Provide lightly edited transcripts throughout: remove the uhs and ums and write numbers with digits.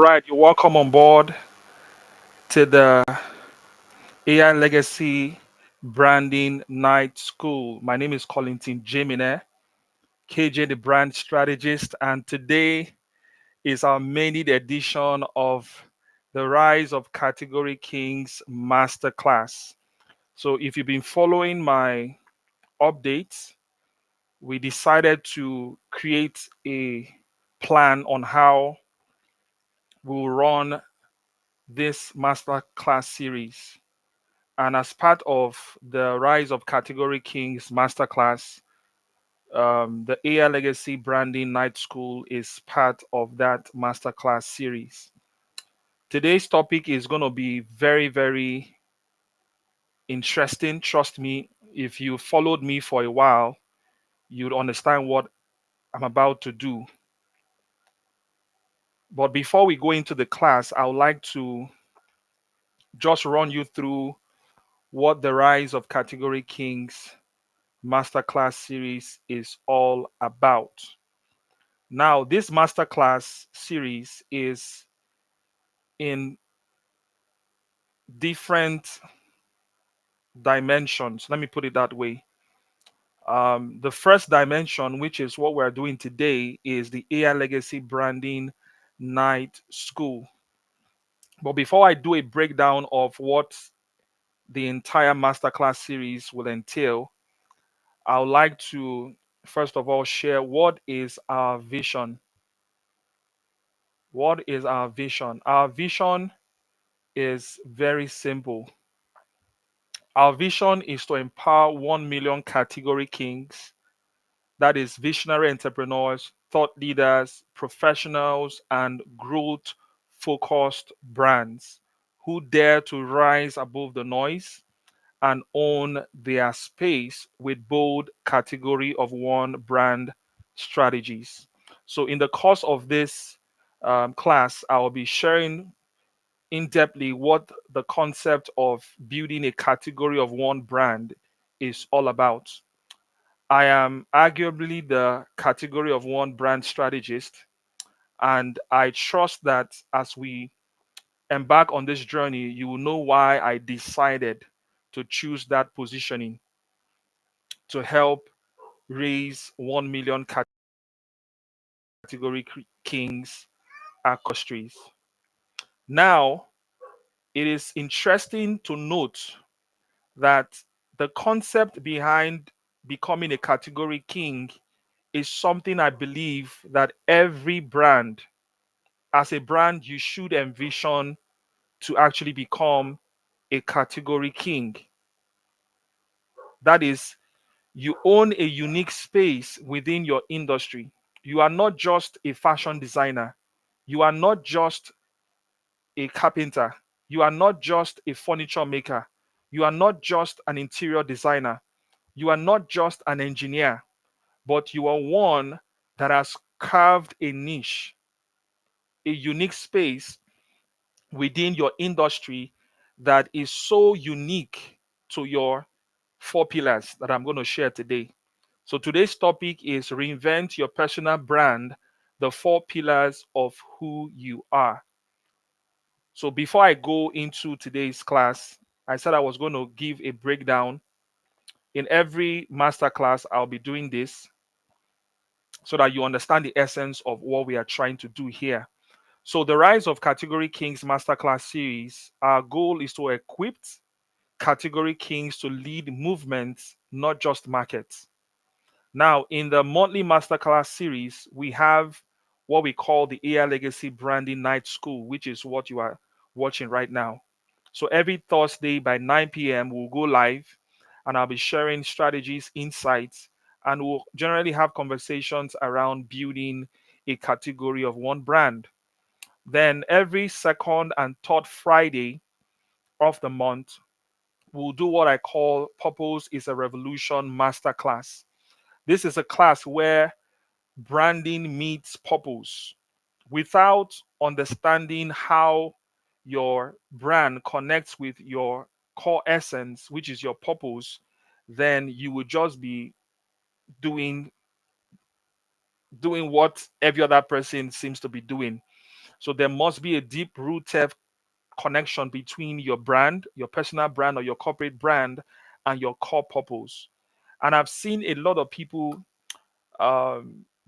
right, you're welcome on board to the AI Legacy Branding Night School. My name is Colinton Jemine, KJ the Brand Strategist, and today is our main edition of the Rise of Category Kings Masterclass. So, if you've been following my updates, we decided to create a plan on how we'll run this masterclass series. And as part of the Rise of Category Kings Masterclass, the AI Legacy Branding Night School is part of that masterclass series. Today's topic is going to be very, very interesting. Trust me, if you followed me for a while, you'd understand what I'm about to do. But before we go into the class, I would like to just run you through what the Rise of Category Kings Masterclass series is all about. Now, this masterclass series is in different dimensions. Let me put it that way. The first dimension, which is what we're doing today, is the AI Legacy Branding Night School. But before I do a breakdown of what the entire masterclass series will entail, I would like to first of all share what is our vision. What is our vision? Our vision is very simple. Our vision is to empower 1 million category kings, that is, visionary entrepreneurs, thought leaders, professionals, and growth focused brands who dare to rise above the noise and own their space with bold category of one brand strategies. So, in the course of this class, I will be sharing in depthly what the concept of building a category of one brand is all about. I am arguably the category of one brand strategist, and I trust that as we embark on this journey, you will know why I decided to choose that positioning to help raise 1 million category kings across trees. Now, it is interesting to note that the concept behind becoming a category king is something I believe that every brand, as a brand, you should envision to actually become a category king. That is, you own a unique space within your industry. You are not just a fashion designer, you are not just a carpenter, you are not just a furniture maker, you are not just an interior designer, you are not just an engineer, but you are one that has carved a niche, a unique space within your industry that is so unique to your four pillars that I'm going to share today. So today's topic is reinvent your personal brand, the four pillars of who you are. So before I go into today's class, I said I was going to give a breakdown. In every masterclass, I'll be doing this so that you understand the essence of what we are trying to do here. So, the Rise of Category Kings Masterclass series, our goal is to equip category kings to lead movements, not just markets. Now, in the monthly masterclass series, we have what we call the AI Legacy Branding Night School, which is what you are watching right now. So, every Thursday by 9 p.m., we'll go live and I'll be sharing strategies, insights, and we'll generally have conversations around building a category of one brand. Then every second and third Friday of the month, we'll do what I call Purpose is a Revolution Masterclass. This is a class where branding meets purpose. Without understanding how your brand connects with your core essence, which is your purpose, then you will just be doing what every other person seems to be doing. So there must be a deep rooted connection between your brand, your personal brand or your corporate brand, and your core purpose. And I've seen a lot of people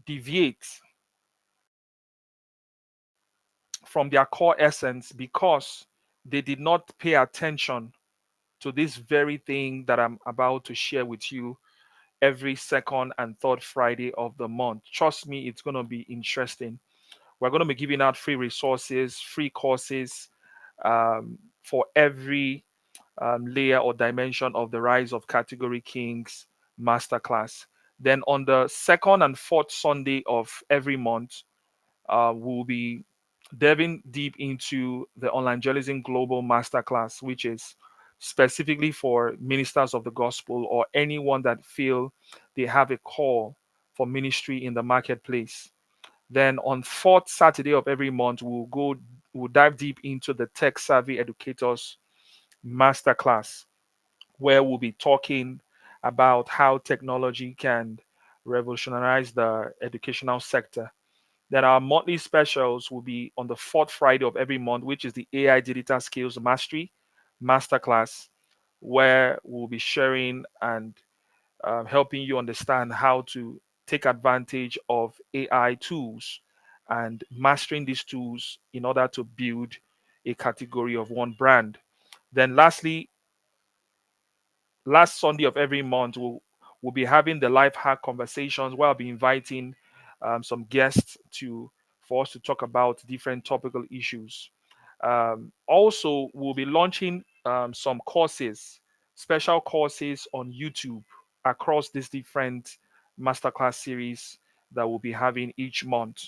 deviate from their core essence because they did not pay attention to this very thing that I'm about to share with you every second and third Friday of the month. Trust me, it's going to be interesting. We're going to be giving out free resources, free courses for every layer or dimension of the Rise of Category Kings Masterclass. Then on the second and fourth Sunday of every month, we'll be diving deep into the Online Journalism Global Masterclass, which is specifically for ministers of the gospel or anyone that feel they have a call for ministry in the marketplace. Then on fourth Saturday of every month, we'll dive deep into the Tech Savvy Educators Masterclass, where we'll be talking about how technology can revolutionize the educational sector. Then our monthly specials will be on the fourth Friday of every month, which is the AI Digital Skills Mastery Masterclass, where we'll be sharing and helping you understand how to take advantage of AI tools and mastering these tools in order to build a category of one brand. Then, lastly, last Sunday of every month, we'll be having the life hack conversations where I'll be inviting some guests to for us to talk about different topical issues. Also, we'll be launching some courses, special courses on YouTube across these different masterclass series that we'll be having each month.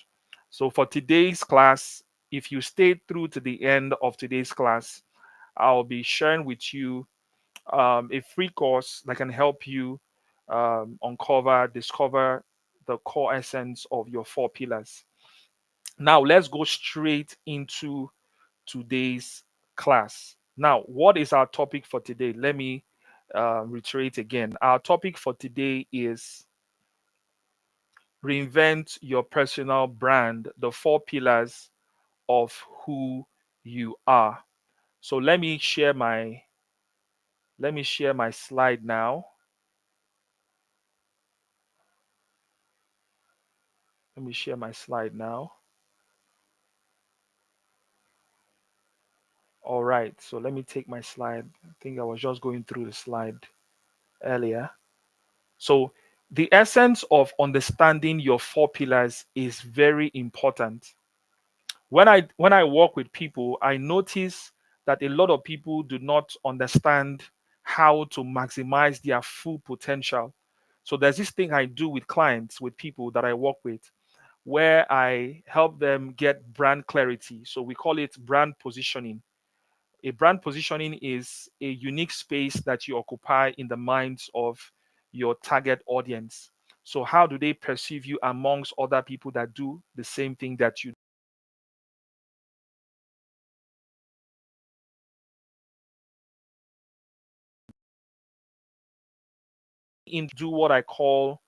So for today's class, if you stayed through to the end of today's class, I'll be sharing with you a free course that can help you discover the core essence of your four pillars. Now, let's go straight into today's class. Now, what is our topic for today? Let me reiterate again. Our topic for today is reinvent your personal brand, the four pillars of who you are. So let me share my slide now. Let me share my slide now. All right, so let me take my slide. I think I was just going through the slide earlier. So, the essence of understanding your four pillars is very important. When I work with people, I notice that a lot of people do not understand how to maximize their full potential. So there's this thing I do with clients, with people that I work with, where I help them get brand clarity. So we call it brand positioning. A brand positioning is a unique space that you occupy in the minds of your target audience. So, how do they perceive you amongst other people that do the same thing that you do? What I call,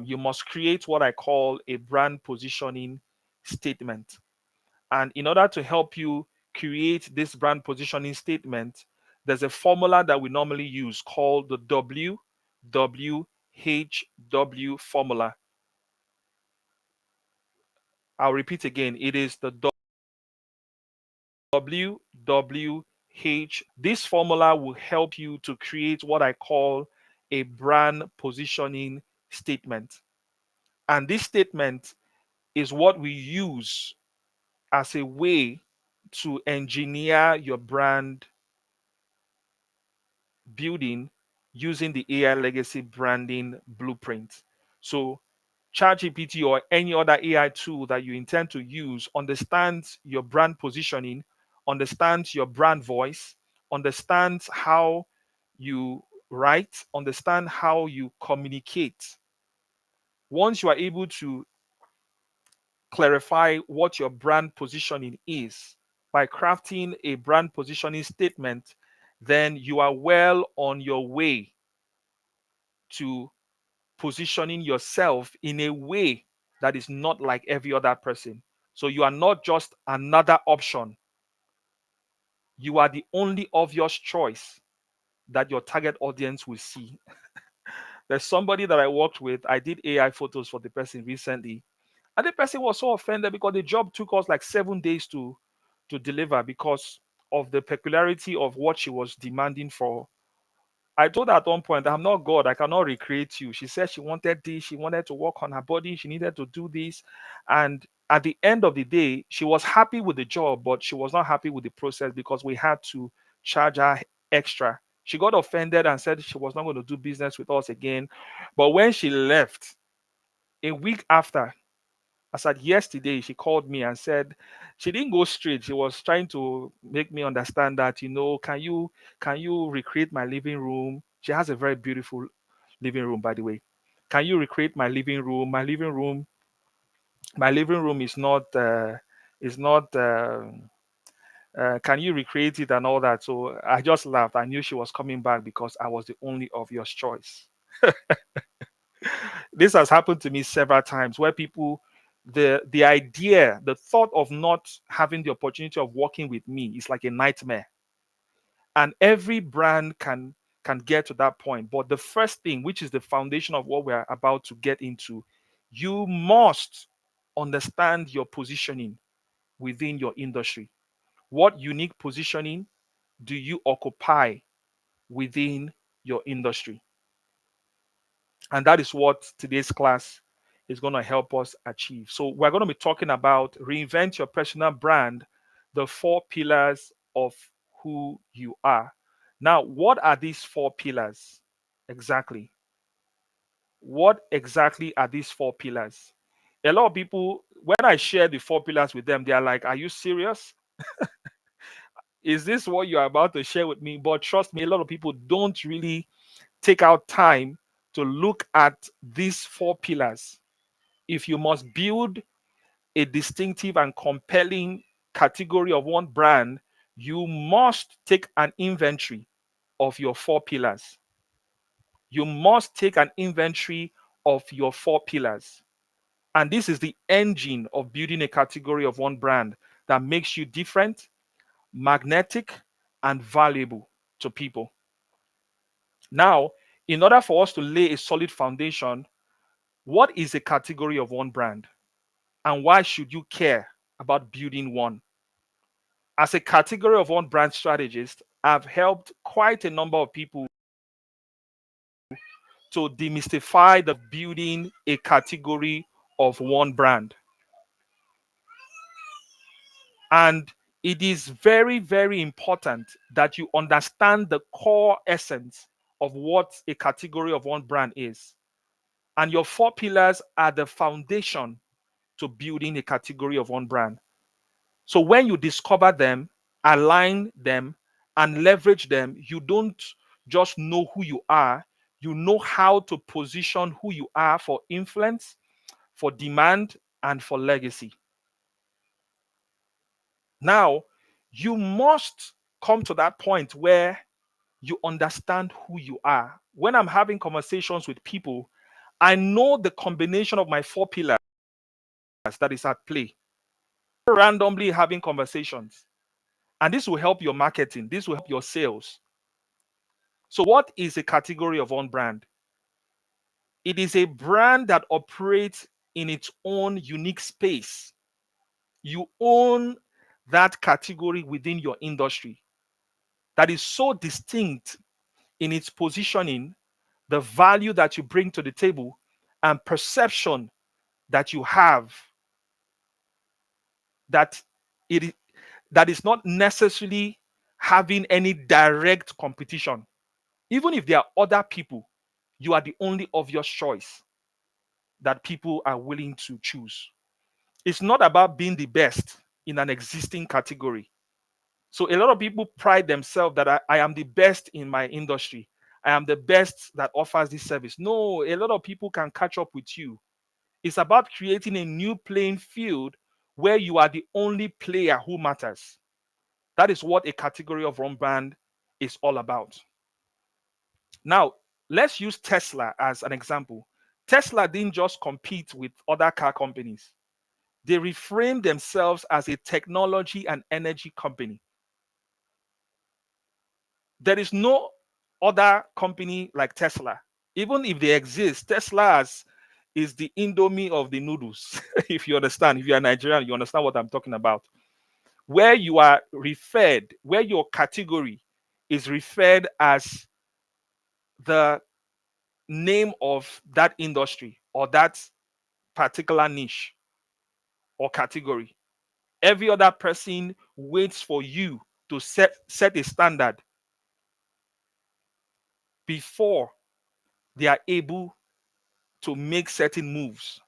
you must create what I call a brand positioning statement. And in order to help you create this brand positioning statement, there's a formula that we normally use called the WWHW formula. I'll repeat again. It is the WWHW. This formula will help you to create what I call a brand positioning statement. And this statement is what we use as a way to engineer your brand building using the AI legacy branding blueprint. So, ChatGPT or any other AI tool that you intend to use understands your brand positioning, understands your brand voice, understands how you write, understand how you communicate. Once you are able to clarify what your brand positioning is by crafting a brand positioning statement, then you are well on your way to positioning yourself in a way that is not like every other person. So you are not just another option, you are the only obvious choice that your target audience will see. There's somebody that I worked with, I did AI photos for the person recently, and the person was so offended because the job took us like 7 days to deliver because of the peculiarity of what she was demanding for. I told her at one point, I'm not God, I cannot recreate you. She said she wanted this, she wanted to work on her body, she needed to do this. And at the end of the day, she was happy with the job, but she was not happy with the process because we had to charge her extra. She got offended and said she was not going to do business with us again. But when she left, a week after, as at yesterday, she called me and said she didn't go straight. She was trying to make me understand that, can you recreate my living room? She has a very beautiful living room, by the way. Can you recreate my living room? My living room is not. Can you recreate it and all that? So I just laughed. I knew she was coming back because I was the only obvious choice. This has happened to me several times where people, the idea, the thought of not having the opportunity of working with me is like a nightmare. And every brand can get to that point. But the first thing, which is the foundation of what we're about to get into, you must understand your positioning within your industry. What unique positioning do you occupy within your industry? And that is what today's class is going to help us achieve. So, we're going to be talking about reinvent your personal brand, the four pillars of who you are. Now, what are these four pillars exactly? What exactly are these four pillars? A lot of people, when I share the four pillars with them, they are like, are you serious? Is this what you're about to share with me? But trust me, a lot of people don't really take out time to look at these four pillars. If you must build a distinctive and compelling category of one brand, you must take an inventory of your four pillars. You must take an inventory of your four pillars. And this is the engine of building a category of one brand that makes you different, magnetic, and valuable to people. Now, in order for us to lay a solid foundation, what is a category of one brand? And why should you care about building one? As a category of one brand strategist, I've helped quite a number of people to demystify the building a category of one brand. And it is very, very important that you understand the core essence of what a category of one brand is. And your four pillars are the foundation to building a category of one brand. So when you discover them, align them, and leverage them, you don't just know who you are, you know how to position who you are for influence, for demand, and for legacy. Now, you must come to that point where you understand who you are. When I'm having conversations with people, I know the combination of my four pillars that is at play. Randomly having conversations. And this will help your marketing, this will help your sales. So, what is a category of one brand? It is a brand that operates in its own unique space. You own that category within your industry that is so distinct in its positioning, the value that you bring to the table, and perception that you have that it that is not necessarily having any direct competition. Even if there are other people, you are the only obvious choice that people are willing to choose. It's not about being the best in an existing category. So a lot of people pride themselves that I am the best in my industry. I am the best that offers this service. No, a lot of people can catch up with you. It's about creating a new playing field where you are the only player who matters. That is what a category of one brand is all about. Now, let's use Tesla as an example. Tesla didn't just compete with other car companies. They reframe themselves as a technology and energy company. There is no other company like Tesla. Even if they exist, is the Indomie of the noodles. If you understand, if you're Nigerian, you understand what I'm talking about. Where you are referred, where your category is referred as the name of that industry or that particular niche or category. Every other person waits for you to set a standard before they are able to make certain moves.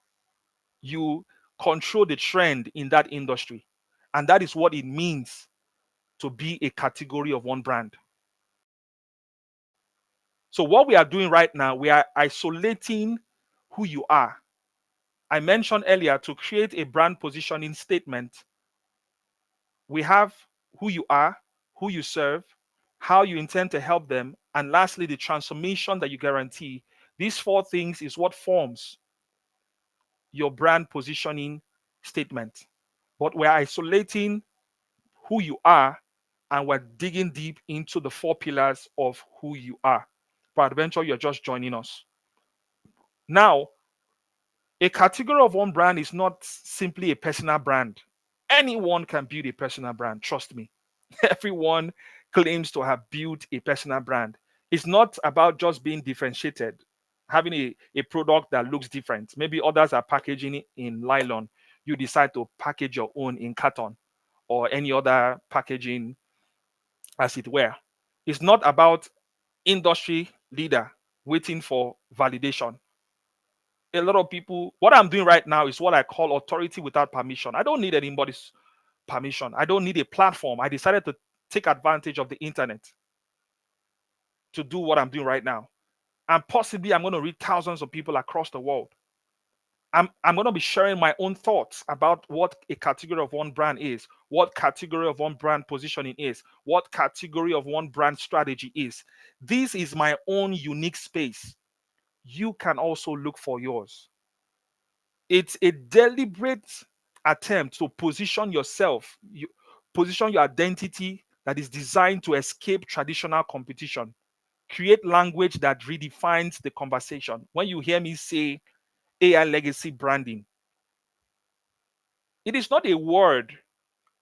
You control the trend in that industry. And that is what it means to be a category of one brand. So, what we are doing right now, we are isolating who you are. I mentioned earlier to create a brand positioning statement, we have who you are, who you serve, how you intend to help them, and lastly, the transformation that you guarantee. These four things is what forms your brand positioning statement. But we're isolating who you are and we're digging deep into the four pillars of who you are. Peradventure, you're just joining us. Now, a category of one brand is not simply a personal brand. Anyone can build a personal brand, trust me. Everyone claims to have built a personal brand. It's not about just being differentiated, having a product that looks different. Maybe others are packaging it in nylon. You decide to package your own in carton or any other packaging, as it were. It's not about industry leader waiting for validation. A lot of people, what I'm doing right now is what I call authority without permission. I don't need anybody's permission. I don't need a platform. I decided to take advantage of the internet to do what I'm doing right now. And possibly I'm going to reach thousands of people across the world. I'm going to be sharing my own thoughts about what a category of one brand is, what category of one brand positioning is, what category of one brand strategy is. This is my own unique space. You can also look for yours. It's a deliberate attempt to position yourself, position your identity that is designed to escape traditional competition. Create language that redefines the conversation. When you hear me say AI legacy branding, it is not a word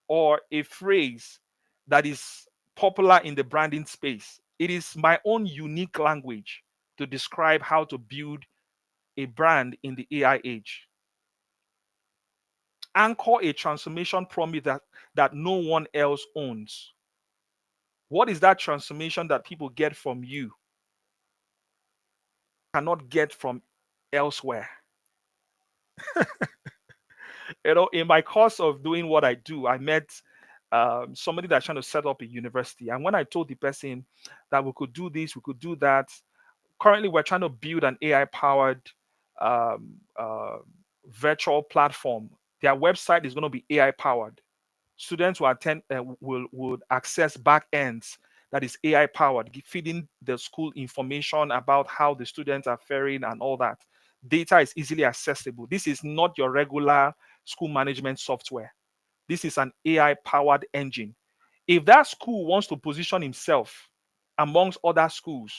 or a phrase that is popular in the branding space. It is my own unique language to describe how to build a brand in the AI age. Anchor a transformation promise that no one else owns. What is that transformation that people get from you cannot get from elsewhere? In my course of doing what I do, I met somebody that's trying to set up a university. And when I told the person that we could do this, we could do that, currently we're trying to build an AI powered um, uh, virtual platform. Their website is going to be AI powered. Students will attend will would access back ends that is AI powered, feeding the school information about how the students are faring and all that. Data is easily accessible. This is not your regular school management software. This is an AI powered engine. If that school wants to position himself amongst other schools,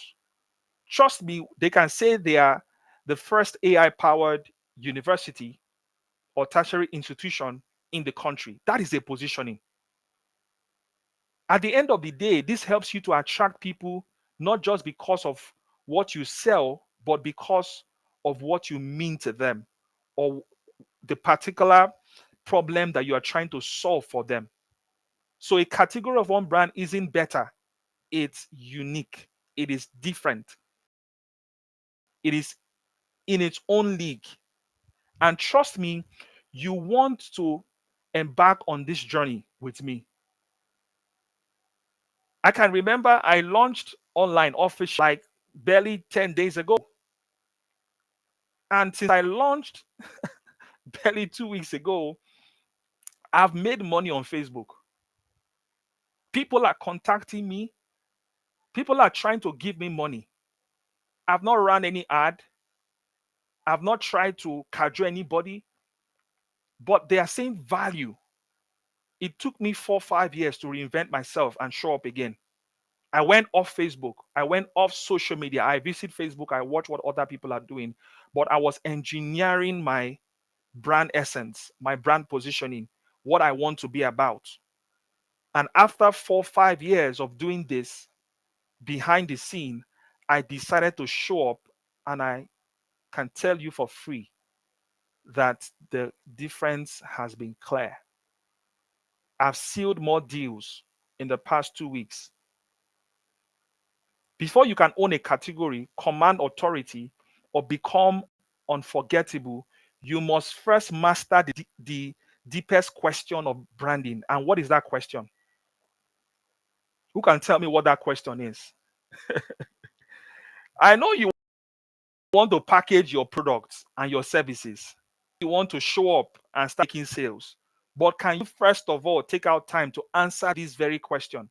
trust me, they can say they are the first AI powered university or tertiary institution in the country. That is a positioning. At the end of the day, this helps you to attract people not just because of what you sell, but because of what you mean to them or the particular problem that you are trying to solve for them. So, a category of one brand isn't better, it's unique, it is different, it is in its own league. And trust me, you want to embark on this journey with me. I can remember I launched online officially like barely 10 days ago. And since I launched barely 2 weeks ago, I've made money on Facebook. People are contacting me, people are trying to give me money. I've not run any ad, I've not tried to cajole anybody. but they are saying value. It took me 4, 5 years to reinvent myself and show up again. I went off Facebook. I went off social media. I visit Facebook. I watch what other people are doing, but I was engineering my brand essence, my brand positioning, what I want to be about. And after 4, 5 years of doing this behind the scene, I decided to show up, and I can tell you for free that the difference has been clear. I've sealed more deals in the past 2 weeks. Before you can own a category, command authority, or become unforgettable, you must first master the deepest question of branding. And what is that question? Who can tell me what that question is? I know you want to package your products and your services. You want to show up and start making sales. But can you first of all take out time to answer this very question?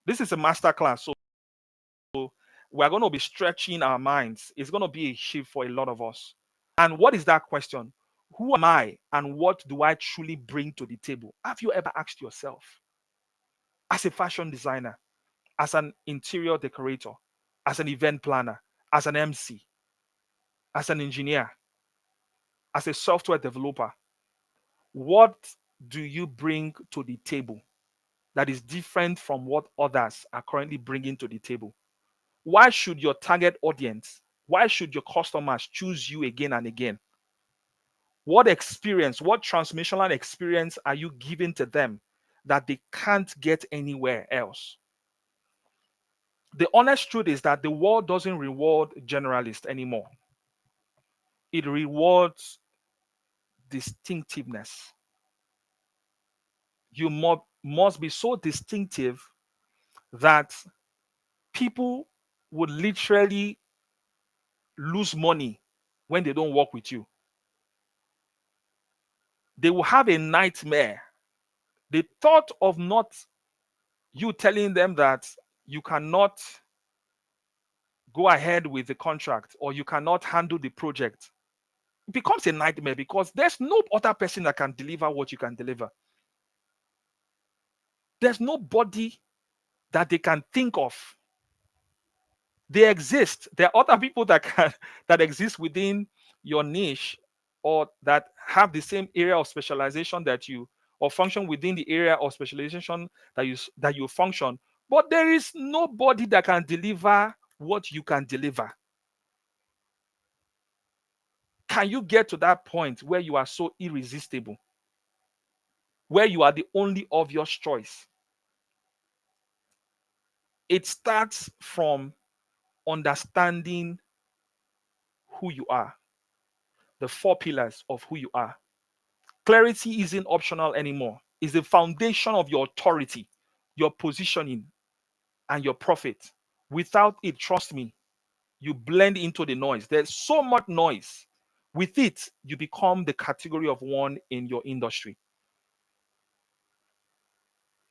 This is a masterclass, so we're going to be stretching our minds. It's going to be a shift for a lot of us. And what is that question? Who am I and what do I truly bring to the table? Have you ever asked yourself, as a fashion designer, as an interior decorator, as an event planner, as an MC, as an engineer, as a software developer, what do you bring to the table that is different from what others are currently bringing to the table? Why should your target audience, why should your customers choose you again and again? What experience, what transformational experience are you giving to them that they can't get anywhere else? The honest truth is that the world doesn't reward generalists anymore. It rewards distinctiveness. You must be so distinctive that people would literally lose money when they don't work with you. They will have a nightmare. The thought of not you telling them that you cannot go ahead with the contract or you cannot handle the project becomes a nightmare because there's no other person that can deliver what you can deliver. There's nobody that they can think of. They exist. There are other people that can that exist within your niche or that have the same area of specialization that you or function within the area of specialization that you function. But there is nobody that can deliver what you can deliver. Can you get to that point where you are so irresistible, where you are the only obvious choice? It starts from understanding who you are, the 4 pillars of who you are. Clarity isn't optional anymore. It's the foundation of your authority, your positioning, and your profit. Without it, trust me, you blend into the noise. There's so much noise. With it, you become the category of one in your industry.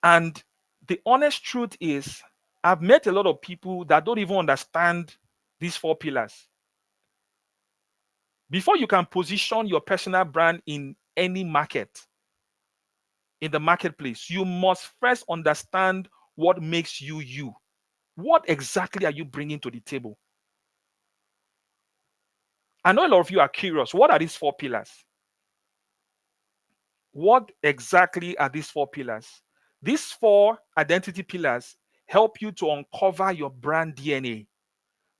And the honest truth is, I've met a lot of people that don't even understand these 4 pillars. Before you can position your personal brand in any market, in the marketplace, you must first understand what makes you you. What exactly are you bringing to the table? I know a lot of you are curious. What are these 4 pillars? What exactly are these 4 pillars? These 4 identity pillars help you to uncover your brand DNA,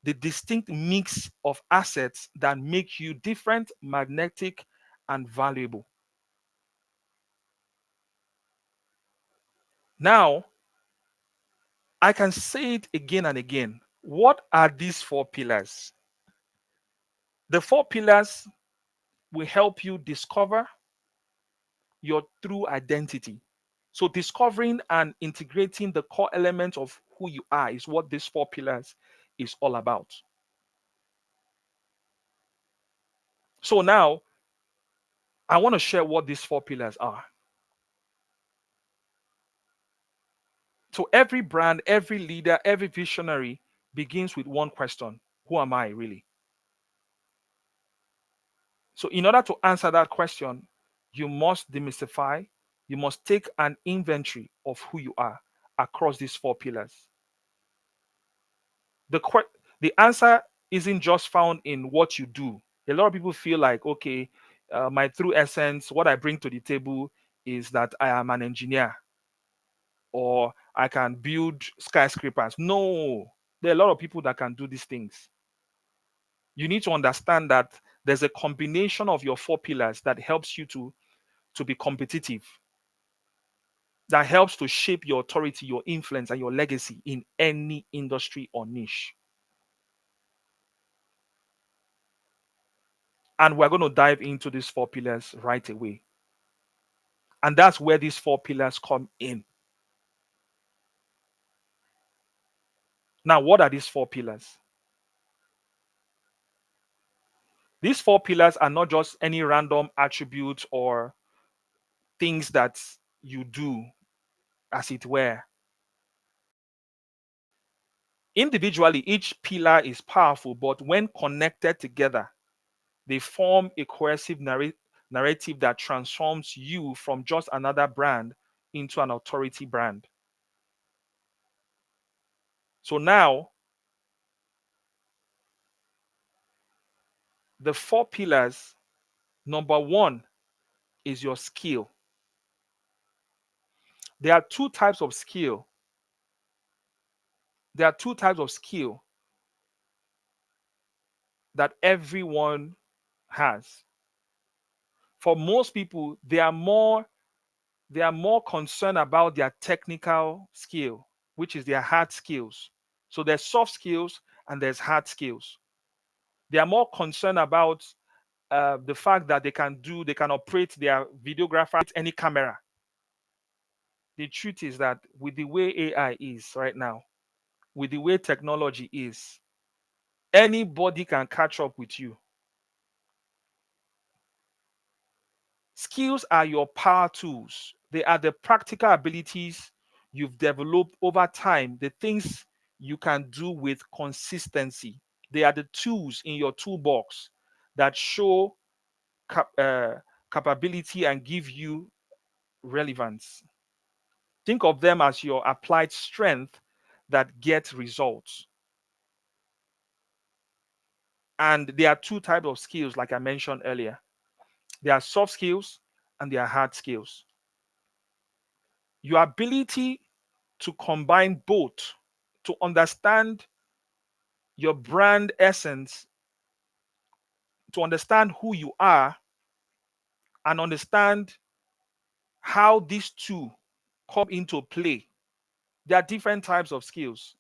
the distinct mix of assets that make you different, magnetic, and valuable. Now, I can say it again and again. What are these 4 pillars? The 4 pillars will help you discover your true identity. So, discovering and integrating the core elements of who you are is what these 4 pillars is all about. So, now I want to share what these 4 pillars are. So, every brand, every leader, every visionary begins with one question: who am I really? So, in order to answer that question, you must demystify, you must take an inventory of who you are across these four pillars. The, the answer isn't just found in what you do. A lot of people feel like, okay, my true essence, what I bring to the table is that I am an engineer or I can build skyscrapers. No, there are a lot of people that can do these things. You need to understand that there's a combination of your four pillars that helps you to be competitive, that helps to shape your authority, your influence, and your legacy in any industry or niche. And we're going to dive into these four pillars right away. And that's where these four pillars come in. Now, what are these four pillars? These four pillars are not just any random attributes or things that you do, as it were. Individually, each pillar is powerful, but when connected together, they form a cohesive narrative that transforms you from just another brand into an authority brand. So now, the four pillars, number one is your skill. There are two types of skill. There are two types of skill that everyone has. For most people, they are more concerned about their technical skill, which is their hard skills. So there's soft skills and there's hard skills. They are more concerned about the fact that they can operate their videographer with any camera. The truth is that with the way AI is right now, with the way technology is, anybody can catch up with you. Skills are your power tools. They are the practical abilities you've developed over time, the things you can do with consistency. They are the tools in your toolbox that show capability and give you relevance. Think of them as your applied strength that get results. And there are two types of skills, like I mentioned earlier. There are soft skills and there are hard skills. Your ability to combine both, to understand your brand essence, to understand who you are, and understand how these two come into play. There are different types of skills,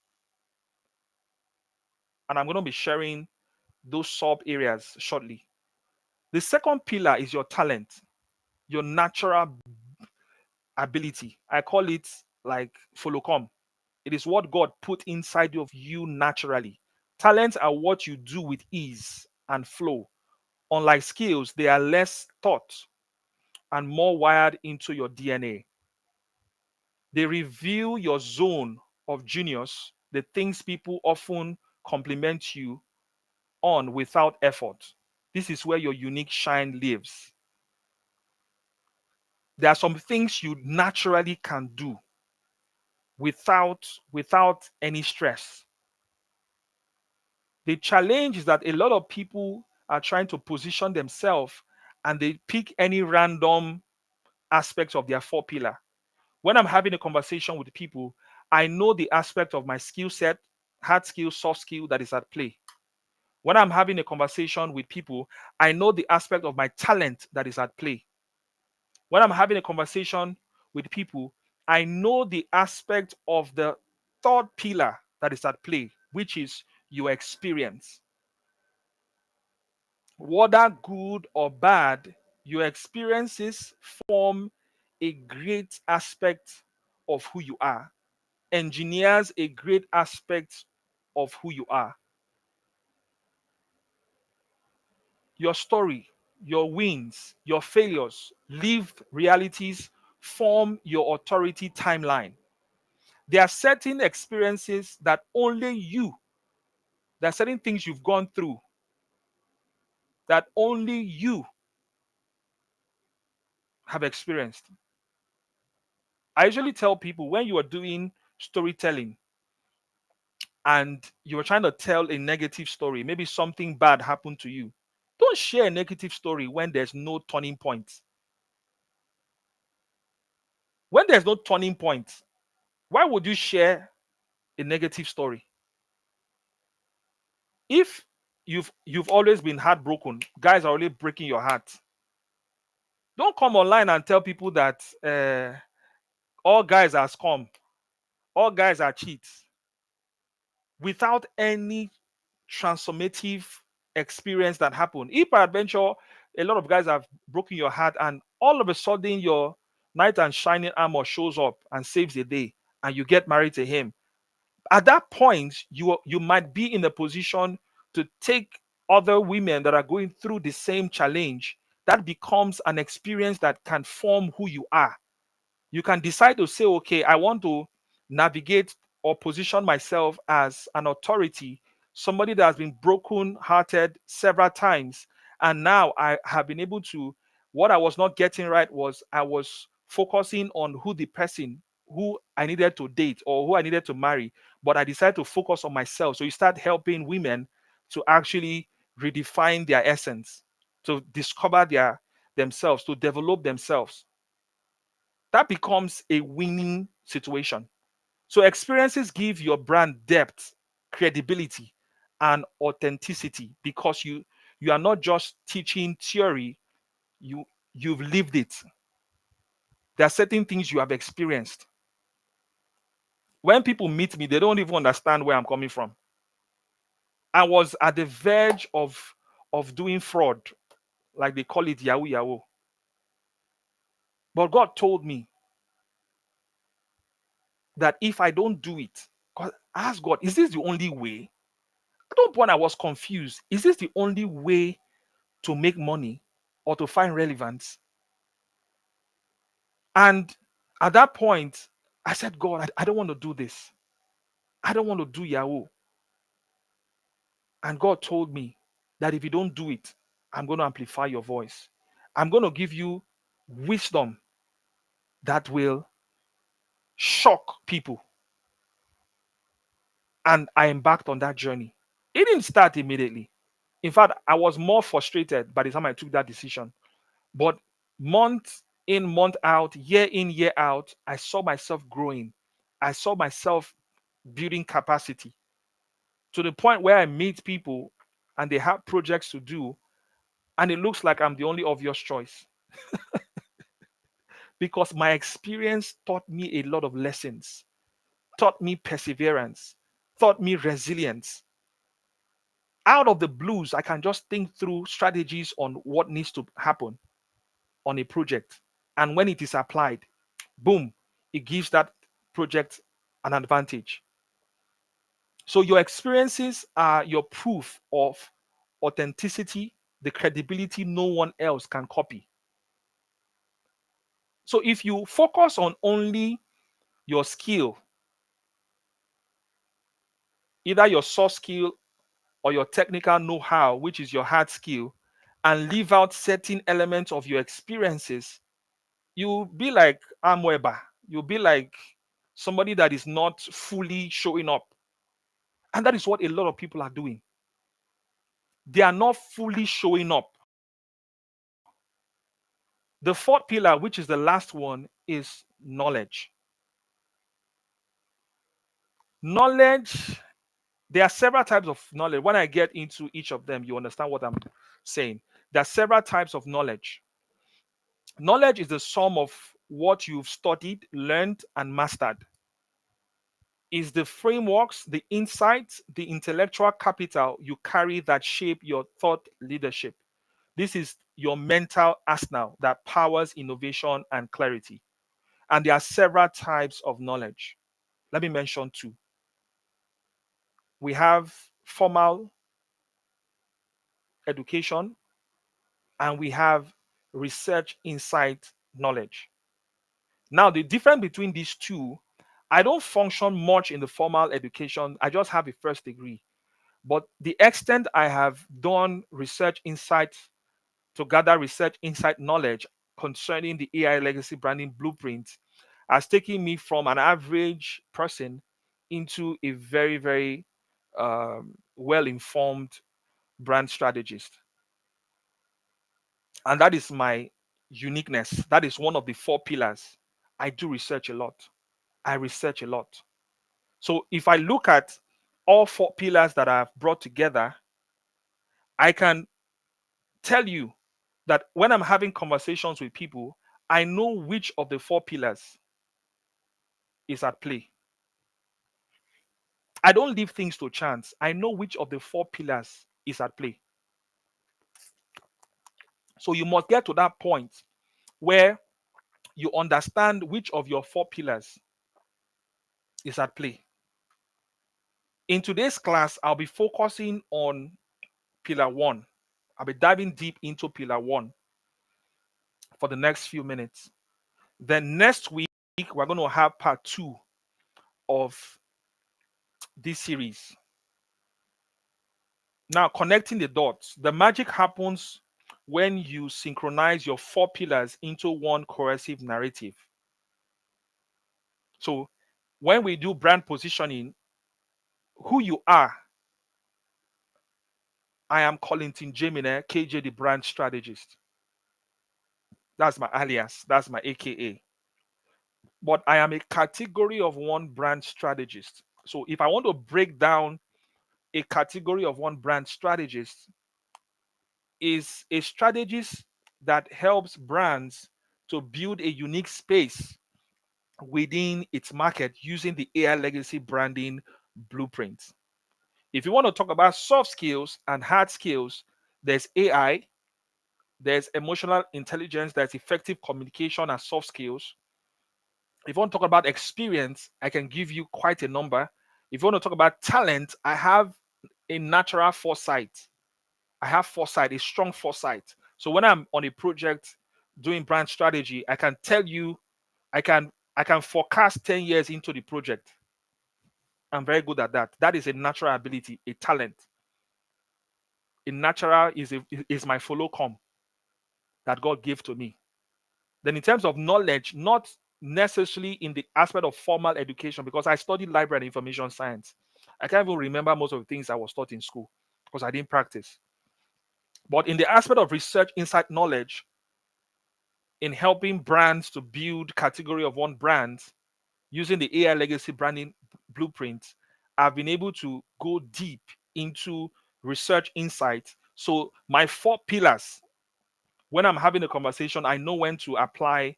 and I'm going to be sharing those sub areas shortly. The second pillar is your talent, your natural ability. I call it like follow come. It is what God put inside of you naturally. Talents are what you do with ease and flow. Unlike skills, they are less taught and more wired into your DNA. They reveal your zone of genius, the things people often compliment you on without effort. This is where your unique shine lives. There are some things you naturally can do without any stress. The challenge is that a lot of people are trying to position themselves and they pick any random aspects of their four pillar. When I'm having a conversation with people, I know the aspect of my skill set, hard skill, soft skill that is at play. When I'm having a conversation with people, I know the aspect of my talent that is at play. When I'm having a conversation with people, I know the aspect of the third pillar that is at play, which is your experience. Whether good or bad, your experiences form a great aspect of who you are. Engineers a great aspect of who you are. Your story, your wins, your failures, lived realities form your authority timeline. There are certain experiences that only you, there are certain things you've gone through that only you have experienced. I usually tell people, when you are doing storytelling and you are trying to tell a negative story, maybe something bad happened to you, don't share a negative story when there's no turning point. When there's no turning point, why would you share a negative story? If you've always been heartbroken, guys are only breaking your heart. Don't come online and tell people that all guys are scum, all guys are cheats, without any transformative experience that happened. If by adventure, a lot of guys have broken your heart, and all of a sudden your knight and shining armor shows up and saves the day, and you get married to him, at that point, you might be in a position to take other women that are going through the same challenge. That becomes an experience that can form who you are. You can decide to say, okay, I want to navigate or position myself as an authority, somebody that has been broken hearted several times. And now I have been able to, what I was not getting right was I was focusing on who the person who I needed to date or who I needed to marry, but I decided to focus on myself. So you start helping women to actually redefine their essence, to discover themselves, to develop themselves. That becomes a winning situation. So experiences give your brand depth, credibility, and authenticity, because you are not just teaching theory, you you've lived it. There are certain things you have experienced. When people meet me, they don't even understand where I'm coming from. I was at the verge of doing fraud, like they call it Yahoo Yahoo. But God told me that if I don't do it, ask God, is this the only way? At one point, I was confused. Is this the only way to make money or to find relevance? And at that point, I said, God, I don't want to do this. I don't want to do Yahoo. And God told me that if you don't do it, I'm going to amplify your voice. I'm going to give you wisdom that will shock people. And I embarked on that journey. It didn't start immediately. In fact, I was more frustrated by the time I took that decision. But month in, month out, year in, year out, I saw myself growing. I saw myself building capacity to the point where I meet people and they have projects to do, and it looks like I'm the only obvious choice because my experience taught me a lot of lessons, taught me perseverance, taught me resilience. Out of the blues, I can just think through strategies on what needs to happen on a project. And when it is applied, boom, it gives that project an advantage. So your experiences are your proof of authenticity, the credibility no one else can copy. So if you focus on only your skill, either your soft skill or your technical know-how, which is your hard skill, and leave out certain elements of your experiences, you'll be like Amweba. You'll be like somebody that is not fully showing up. And that is what a lot of people are doing. They are not fully showing up. The fourth pillar, which is the last one, is knowledge. Knowledge, there are several types of knowledge. When I get into each of them, you understand what I'm saying. There are several types of knowledge. Knowledge is the sum of what you've studied, learned, and mastered. Is the frameworks, the insights, the intellectual capital you carry that shape your thought leadership. This is your mental arsenal that powers innovation and clarity. And there are several types of knowledge. Let me mention two. We have formal education and we have research insight knowledge. Now, the difference between these two, I don't function much in the formal education. I just have a first degree. But the extent I have done research insights to gather research insight knowledge concerning the AI legacy branding blueprint has taken me from an average person into a very, very well informed brand strategist. And that is my uniqueness. That is one of the four pillars. I do research a lot. I research a lot. So if I look at all four pillars that I've brought together, I can tell you that when I'm having conversations with people, I know which of the four pillars is at play. I don't leave things to chance. I know which of the four pillars is at play. So you must get to that point where you understand which of your four pillars is at play. In today's class, I'll be focusing on pillar one. I'll be diving deep into pillar one for the next few minutes. Then next week, we're going to have part two of this series. Now, connecting the dots, the magic happens when you synchronize your four pillars into one cohesive narrative. So, when we do brand positioning, who you are, I am Colinton Jemine, KJ, the brand strategist. That's my alias, that's my AKA. But I am a category of one brand strategist. So, if I want to break down a category of one brand strategist, is a strategist that helps brands to build a unique space within its market using the AI legacy branding blueprint. If you want to talk about soft skills and hard skills, there's AI, there's emotional intelligence, there's effective communication and soft skills. If you want to talk about experience, I can give you quite a number. If you want to talk about talent, I have a natural foresight. I have foresight, a strong foresight. So when I'm on a project doing brand strategy, I can tell you, I can forecast 10 years into the project. I'm very good at that. That is a natural ability, a talent. A natural is my follow come that God gave to me. Then in terms of knowledge, not necessarily in the aspect of formal education, because I studied library and information science. I can't even remember most of the things I was taught in school because I didn't practice. But in the aspect of research, insight, knowledge, in helping brands to build category of one brands using the AI legacy branding blueprint, I've been able to go deep into research insight. So my four pillars, when I'm having a conversation, I know when to apply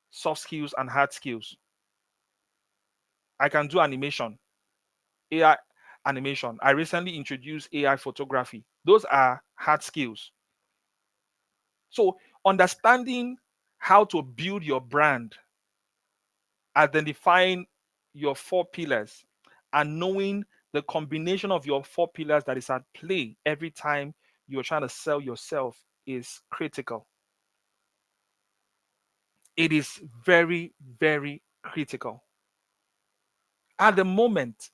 soft skills and hard skills. I can do animation, AI animation. I recently introduced AI photography. Those are hard skills. So understanding how to build your brand, identifying your four pillars, and knowing the combination of your four pillars that is at play every time you're trying to sell yourself is critical. It is very, very critical. At the moment,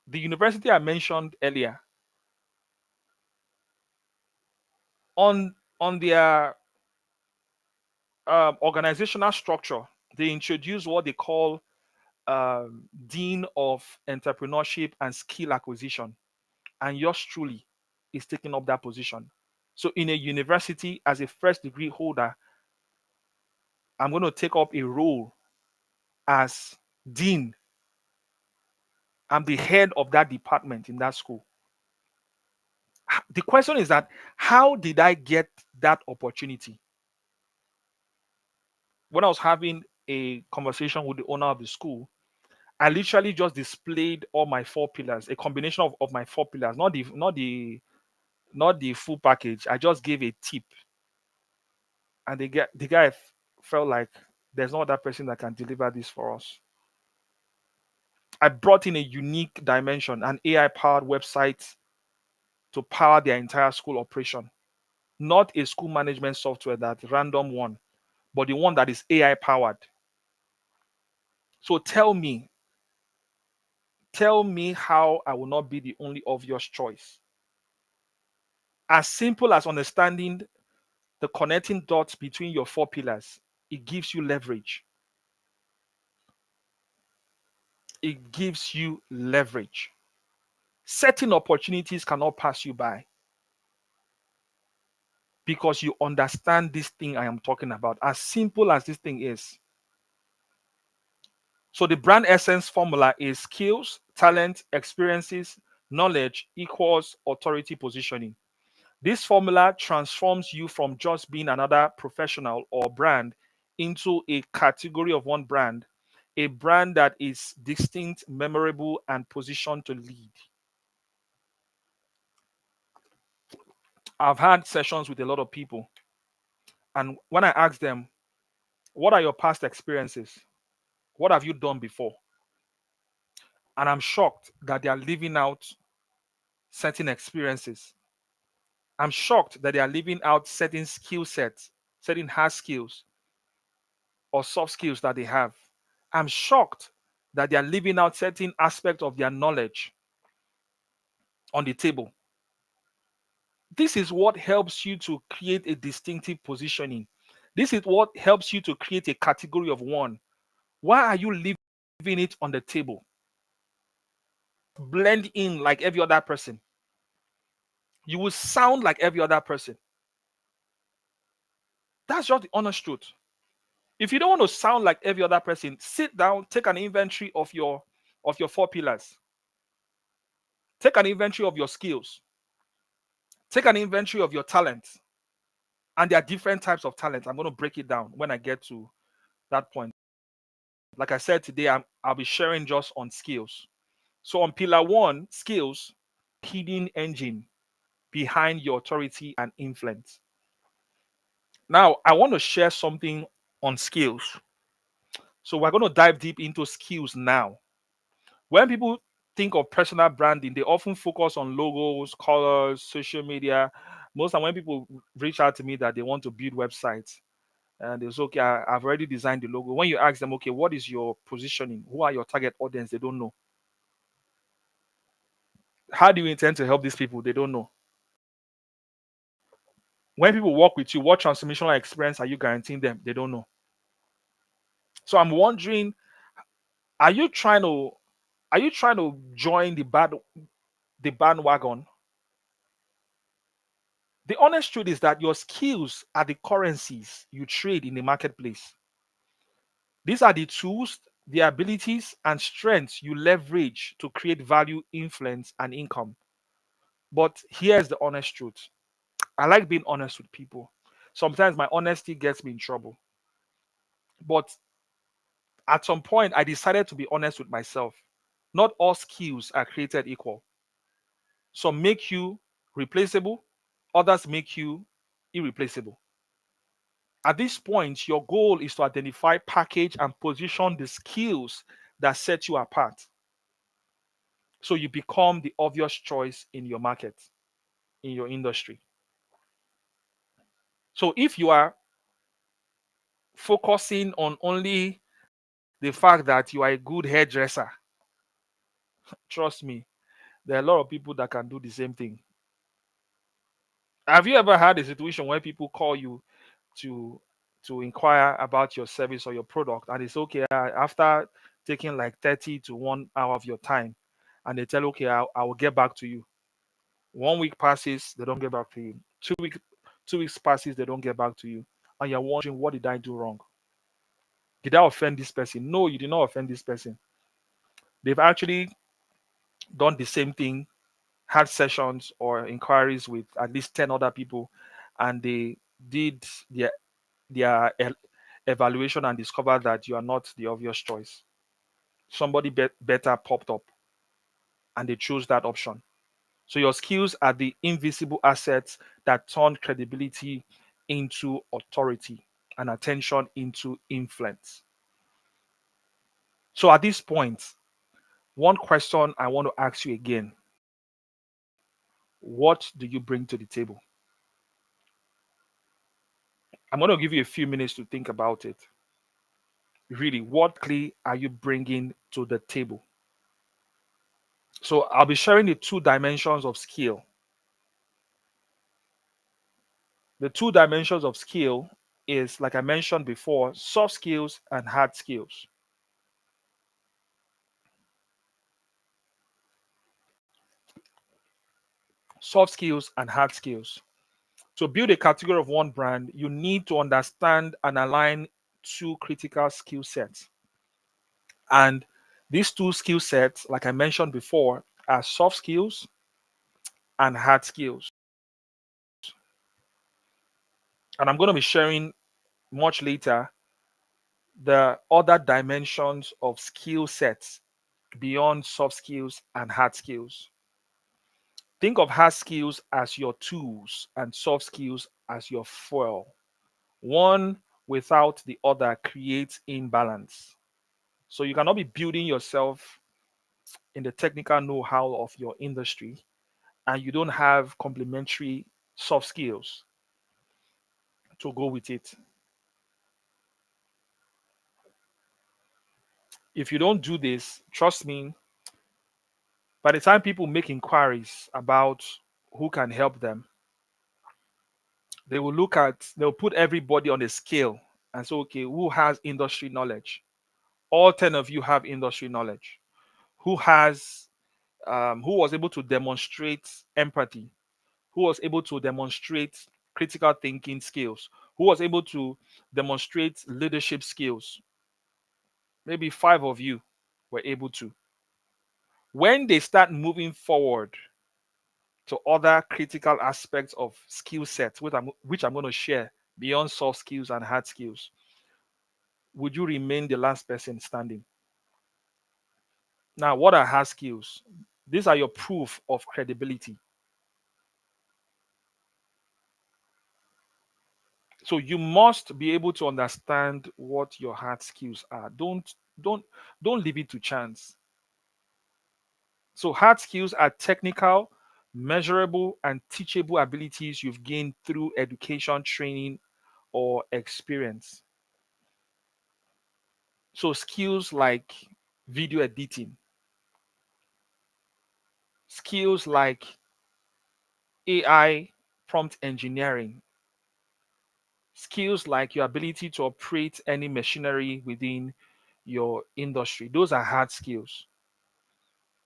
the university I mentioned earlier, on their organizational structure, they introduce what they call Dean of Entrepreneurship and Skill Acquisition, and yours truly is taking up that position. So, in a university, as a first degree holder, I'm going to take up a role as dean. I'm the head of that department in that school. The question is that how did I get that opportunity? When I was having a conversation with the owner of the school, I literally just displayed all my four pillars, a combination of my four pillars, not the full package. I just gave a tip, and the guy felt like there's no other person that can deliver this for us. I brought in a unique dimension, an AI powered website to power their entire school operation. Not a school management software, that random one, but the one that is AI powered. So tell me, Tell me how I will not be the only obvious choice. As simple as understanding the connecting dots between your four pillars, it gives you leverage. It gives you leverage. Certain opportunities cannot pass you by because you understand this thing I am talking about. As simple as this thing is. So the brand essence formula is skills, talent, experiences, knowledge equals authority positioning. This formula transforms you from just being another professional or brand into a category of one brand, a brand that is distinct, memorable, and positioned to lead. I've had sessions with a lot of people, and when I ask them, what are your past experiences? What have you done before? And I'm shocked that they are living out certain experiences. I'm shocked that they are living out certain skill sets, certain hard skills or soft skills that they have. I'm shocked that they are living out certain aspects of their knowledge on the table. This is what helps you to create a distinctive positioning. This is what helps you to create a category of one. Why are you leaving it on the table? Blend in like every other person. You will sound like every other person. That's just the honest truth. If you don't want to sound like every other person, sit down, take an inventory of your four pillars. Take an inventory of your skills. Take an inventory of your talents. And there are different types of talents. I'm going to break it down when I get to that point. Like I said today, I'll be sharing just on skills. So on pillar one, skills, hidden engine behind your authority and influence. Now, I want to share something on skills. So we're going to dive deep into skills now. When people think of personal branding, they often focus on logos, colors, social media. Most of when people reach out to me that they want to build websites, and they say, okay, I've already designed the logo. When you ask them, okay, what is your positioning? Who are your target audience? They don't know. How do you intend to help these people? They don't know. When people work with you, what transformational experience are you guaranteeing them? They don't know. So I'm wondering, are you trying to join the bandwagon? The honest truth is that your skills are the currencies you trade in the marketplace. These are the tools, the abilities, and strengths you leverage to create value, influence, and income. But here's the honest truth. I like being honest with people. Sometimes my honesty gets me in trouble. But at some point, I decided to be honest with myself. Not all skills are created equal. Some make you replaceable, others make you irreplaceable. At this point, your goal is to identify, package, and position the skills that set you apart. So you become the obvious choice in your market, in your industry. So if you are focusing on only the fact that you are a good hairdresser, trust me, there are a lot of people that can do the same thing. Have you ever had a situation where people call you to inquire about your service or your product, and it's okay after taking like 30 to 1 hour of your time, and they tell okay, I will get back to you. 1 week passes, they don't get back to you. 2 weeks passes, they don't get back to you, and you're wondering, what did I do wrong? Did I offend this person? No, you did not offend this person. They've actually done the same thing, had sessions or inquiries with at least 10 other people, and they did their evaluation and discovered that you are not the obvious choice. Somebody better popped up, and they chose that option. So your skills are the invisible assets that turn credibility into authority and attention into influence. So at this point, one question I want to ask you again: what do you bring to the table? I'm going to give you a few minutes to think about it. Really, what clay are you bringing to the table? So I'll be sharing the two dimensions of skill. The two dimensions of skill is, like I mentioned before, soft skills and hard skills. Soft skills and hard skills. To build a category of one brand, you need to understand and align two critical skill sets. And these two skill sets, like I mentioned before, are soft skills and hard skills. And I'm going to be sharing much later the other dimensions of skill sets beyond soft skills and hard skills. Think of hard skills as your tools and soft skills as your fuel. One without the other creates imbalance. So you cannot be building yourself in the technical know how of your industry and you don't have complementary soft skills to go with it. If you don't do this, trust me, by the time people make inquiries about who can help them, they'll put everybody on a scale and say, okay, who has industry knowledge? All 10 of you have industry knowledge. Who has, who was able to demonstrate empathy? Who was able to demonstrate critical thinking skills? Who was able to demonstrate leadership skills? Maybe five of you were able to. When they start moving forward to other critical aspects of skill sets, which I'm going to share beyond soft skills and hard skills, would you remain the last person standing? Now, what are hard skills? These are your proof of credibility. So you must be able to understand what your hard skills are. Don't don't leave it to chance. So hard skills are technical, measurable, and teachable abilities you've gained through education, training, or experience. So skills like video editing, skills like AI prompt engineering, skills like your ability to operate any machinery within your industry. Those are hard skills.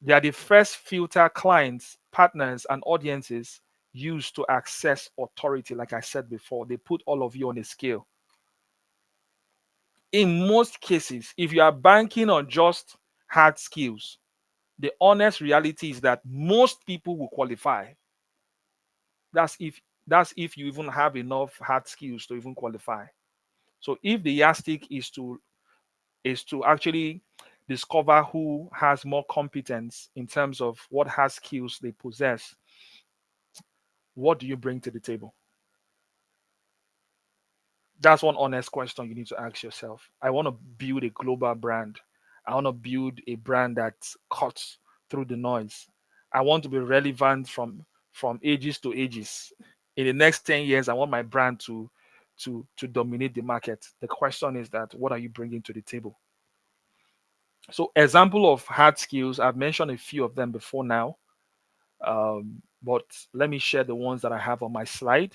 They are the first filter clients, partners, and audiences use to access authority. Like I said before, they put all of you on a scale. In most cases, if you are banking on just hard skills, the honest reality is that most people will qualify. That's if you even have enough hard skills to even qualify. So if the yardstick is to actually discover who has more competence in terms of what hard skills they possess, what do you bring to the table? That's one honest question you need to ask yourself. I want to build a global brand. I want to build a brand that cuts through the noise. I want to be relevant from ages to ages. In the next 10 years, I want my brand to dominate the market. The question is that what are you bringing to the table? So, example of hard skills, I've mentioned a few of them before now, but let me share the ones that I have on my slide.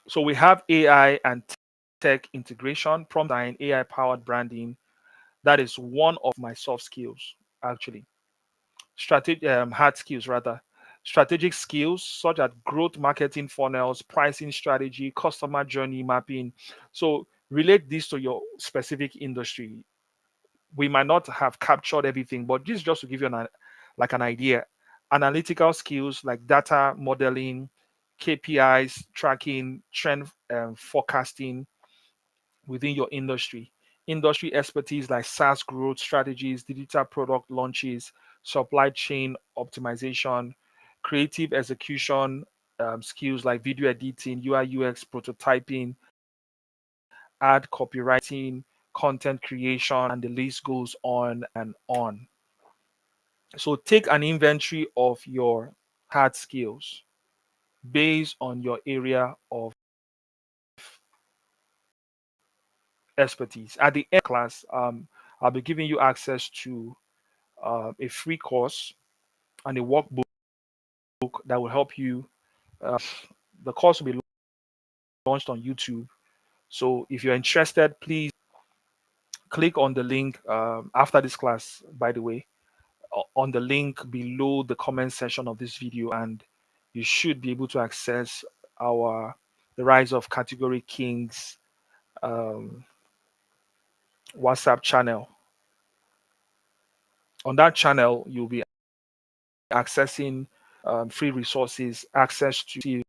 So we have AI and tech integration, prompt and AI powered branding. That is one of my soft skills, actually. Hard skills rather. Strategic skills such as growth marketing funnels, pricing strategy, customer journey mapping. So relate this to your specific industry. We might not have captured everything, but this is just to give you an idea. Analytical skills like data modeling, KPIs, tracking, trend forecasting within your industry. Industry expertise like SaaS growth strategies, digital product launches, supply chain optimization, creative execution skills like video editing, UI UX prototyping, ad copywriting, content creation, and the list goes on and on. So take an inventory of your hard skills based on your area of expertise. At the end of class, I'll be giving you access to a free course and a workbook that will help you. Uh, the course will be launched on YouTube. So if you're interested, please click on the link after this class, by the way, on the link below the comment section of this video, and you should be able to access our the Rise of Category Kings um, WhatsApp channel. On that channel, you'll be accessing free resources, access to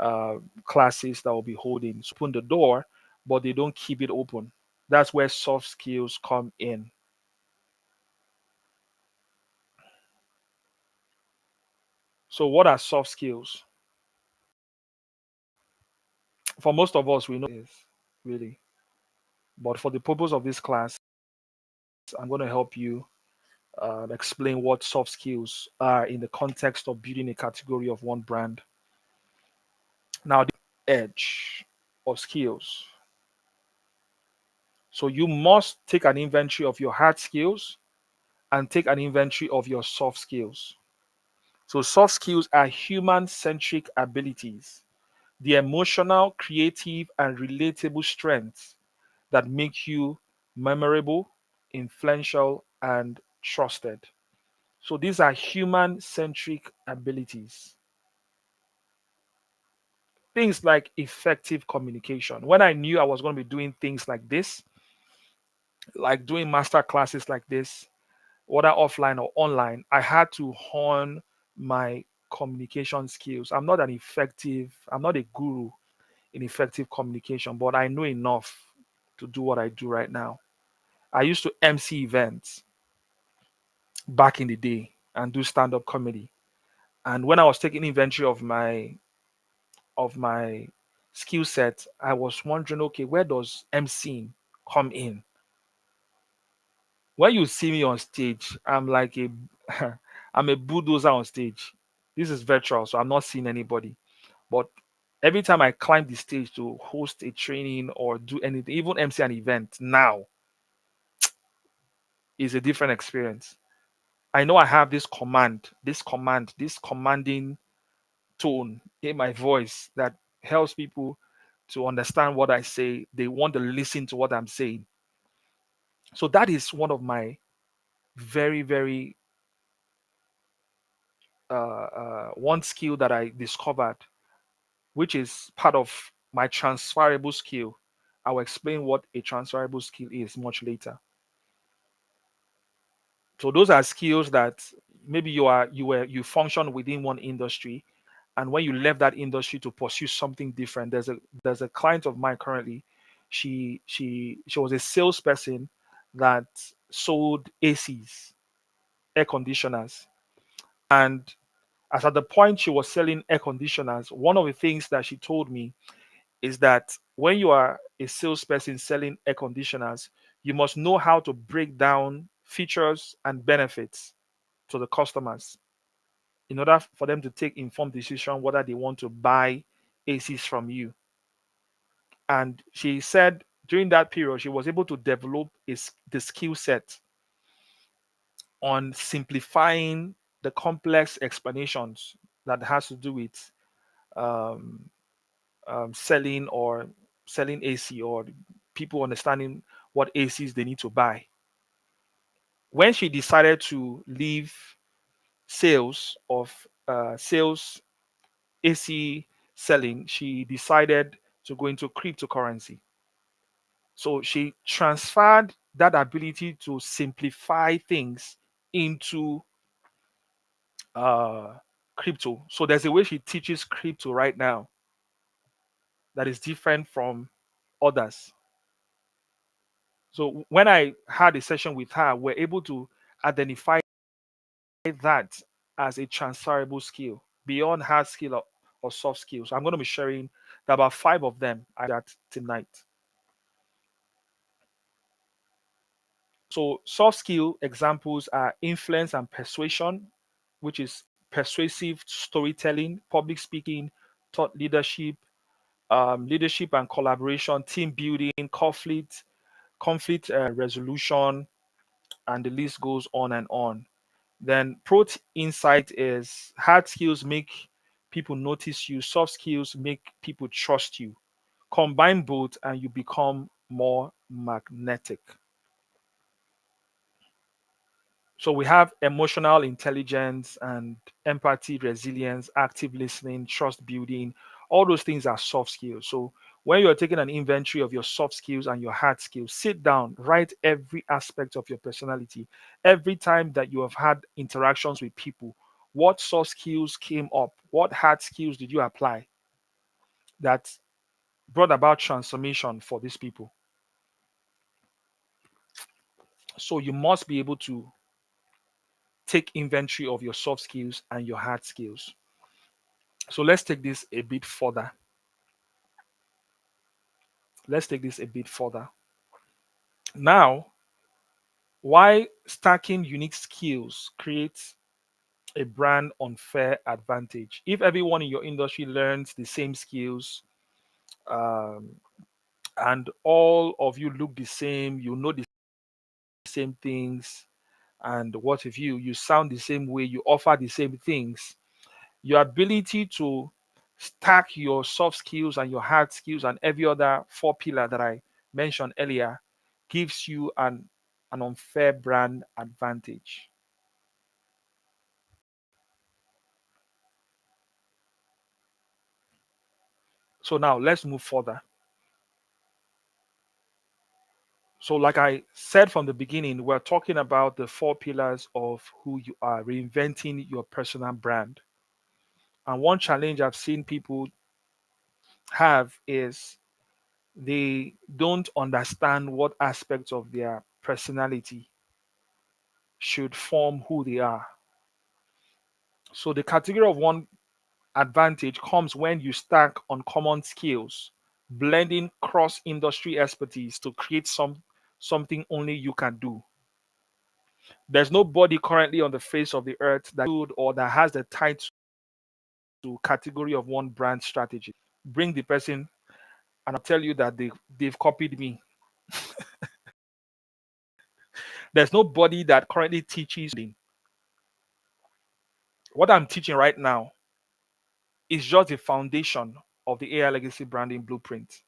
uh, classes that will be holding. So open the door, but they don't keep it open. That's where soft skills come in. So, what are soft skills? For most of us, we know this really, but for the purpose of this class, I'm going to help you explain what soft skills are in the context of building a category of one brand. Now, the edge of skills. So, you must take an inventory of your hard skills and take an inventory of your soft skills. So, soft skills are human centric abilities, the emotional, creative, and relatable strengths that make you memorable, influential, and trusted. So, these are human centric abilities. Things like effective communication. When I knew I was going to be doing things like this, like doing master classes like this, whether offline or online, I had to hone my communication skills. I'm not a guru in effective communication, but I know enough to do what I do right now. I used to MC events back in the day and do stand-up comedy. And when I was taking inventory of my skill set, I was wondering, okay, where does MCing come in? When you see me on stage, I'm like a I'm a bulldozer on stage. This is virtual, so I'm not seeing anybody. But every time I climb the stage to host a training or do anything, even MC an event now, is a different experience. I know I have this commanding tone in my voice that helps people to understand what I say. They want to listen to what I'm saying. So that is one of my very, very one skill that I discovered, which is part of my transferable skill. I will explain what a transferable skill is much later. So those are skills that maybe you function within one industry, and when you left that industry to pursue something different, there's a client of mine currently. She was a salesperson that sold ACs, air conditioners, and as at the point she was selling air conditioners, one of the things that she told me is that when you are a salesperson selling air conditioners, you must know how to break down features and benefits to the customers in order for them to take informed decision whether they want to buy ACs from you. And she said during that period, she was able to develop the skill set on simplifying the complex explanations that has to do with um, selling AC or people understanding what ACs they need to buy. When she decided to leave sales AC selling, she decided to go into cryptocurrency. So she transferred that ability to simplify things into uh, crypto. So there's a way she teaches crypto right now that is different from others. So when I had a session with her, we're able to identify that as a transferable skill beyond hard skill or soft skills. I'm going to be sharing about 5 of them at that tonight. So soft skill examples are influence and persuasion, which is persuasive storytelling, public speaking, thought leadership, leadership and collaboration, team building, conflict resolution, and the list goes on and on. Then insight is hard skills make people notice you, soft skills make people trust you. Combine both and you become more magnetic. So we have emotional intelligence and empathy, resilience, active listening, trust building. All those things are soft skills. So when you're taking an inventory of your soft skills and your hard skills, sit down, write every aspect of your personality. Every time that you have had interactions with people, what soft skills came up? What hard skills did you apply that brought about transformation for these people? So you must be able to take inventory of your soft skills and your hard skills. So let's take this a bit further. Let's take this a bit further. Now, why stacking unique skills creates a brand unfair advantage? If everyone in your industry learns the same skills, um, and all of you look the same, you know the same things, and what if you sound the same way, you offer the same things, your ability to stack your soft skills and your hard skills and every other four pillar that I mentioned earlier gives you an unfair brand advantage. So now let's move further. So, like I said from the beginning, we're talking about the four pillars of who you are, reinventing your personal brand. And one challenge I've seen people have is they don't understand what aspects of their personality should form who they are. So the category of one advantage comes when you stack on common skills, blending cross-industry expertise to create something only you can do. There's nobody currently on the face of the earth that could or that has the title to category of one brand strategy. Bring the person and I'll tell you that they've copied me. There's nobody that currently teaches. What I'm teaching right now is just the foundation of the AI legacy branding blueprint.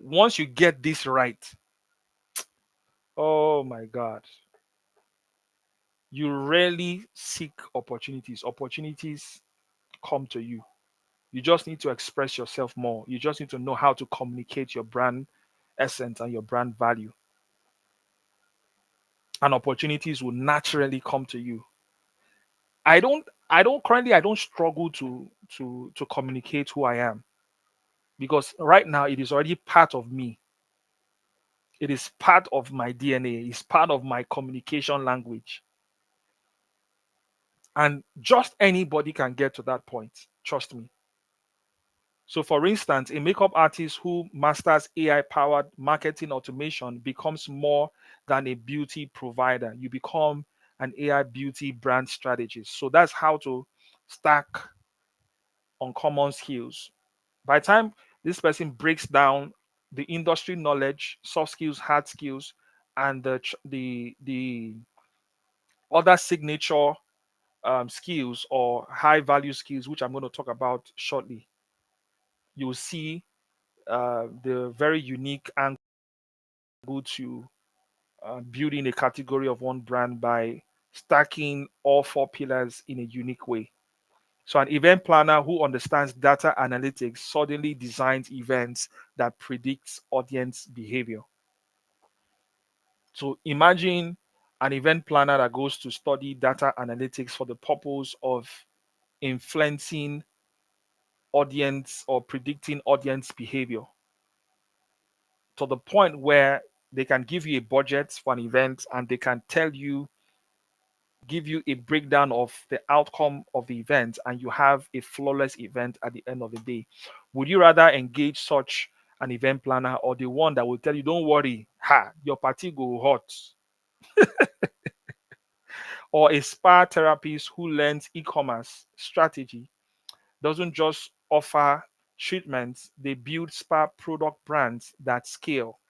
Once you get this right, oh my God, you rarely seek opportunities. Opportunities come to you. You just need to express yourself more. You just need to know how to communicate your brand essence and your brand value. And opportunities will naturally come to you. I don't struggle to communicate who I am because right now it is already part of me. It is part of my DNA. It's part of my communication language. And just anybody can get to that point. Trust me. So, for instance, a makeup artist who masters AI powered marketing automation becomes more than a beauty provider. You become an AI beauty brand strategist. So, that's how to stack uncommon skills. By the time this person breaks down the industry knowledge, soft skills, hard skills, and the other signature skills or high value skills, which I'm going to talk about shortly, you'll see the very unique angle to building a category of one brand by stacking all four pillars in a unique way. So, an event planner who understands data analytics suddenly designs events that predicts audience behavior. So, imagine an event planner that goes to study data analytics for the purpose of influencing audience or predicting audience behavior to the point where they can give you a budget for an event and they can give you a breakdown of the outcome of the event and you have a flawless event at the end of the day. Would you rather engage such an event planner or the one that will tell you, don't worry, your party go hot? Or a spa therapist who learns e-commerce strategy doesn't just offer treatments, they build spa product brands that scale.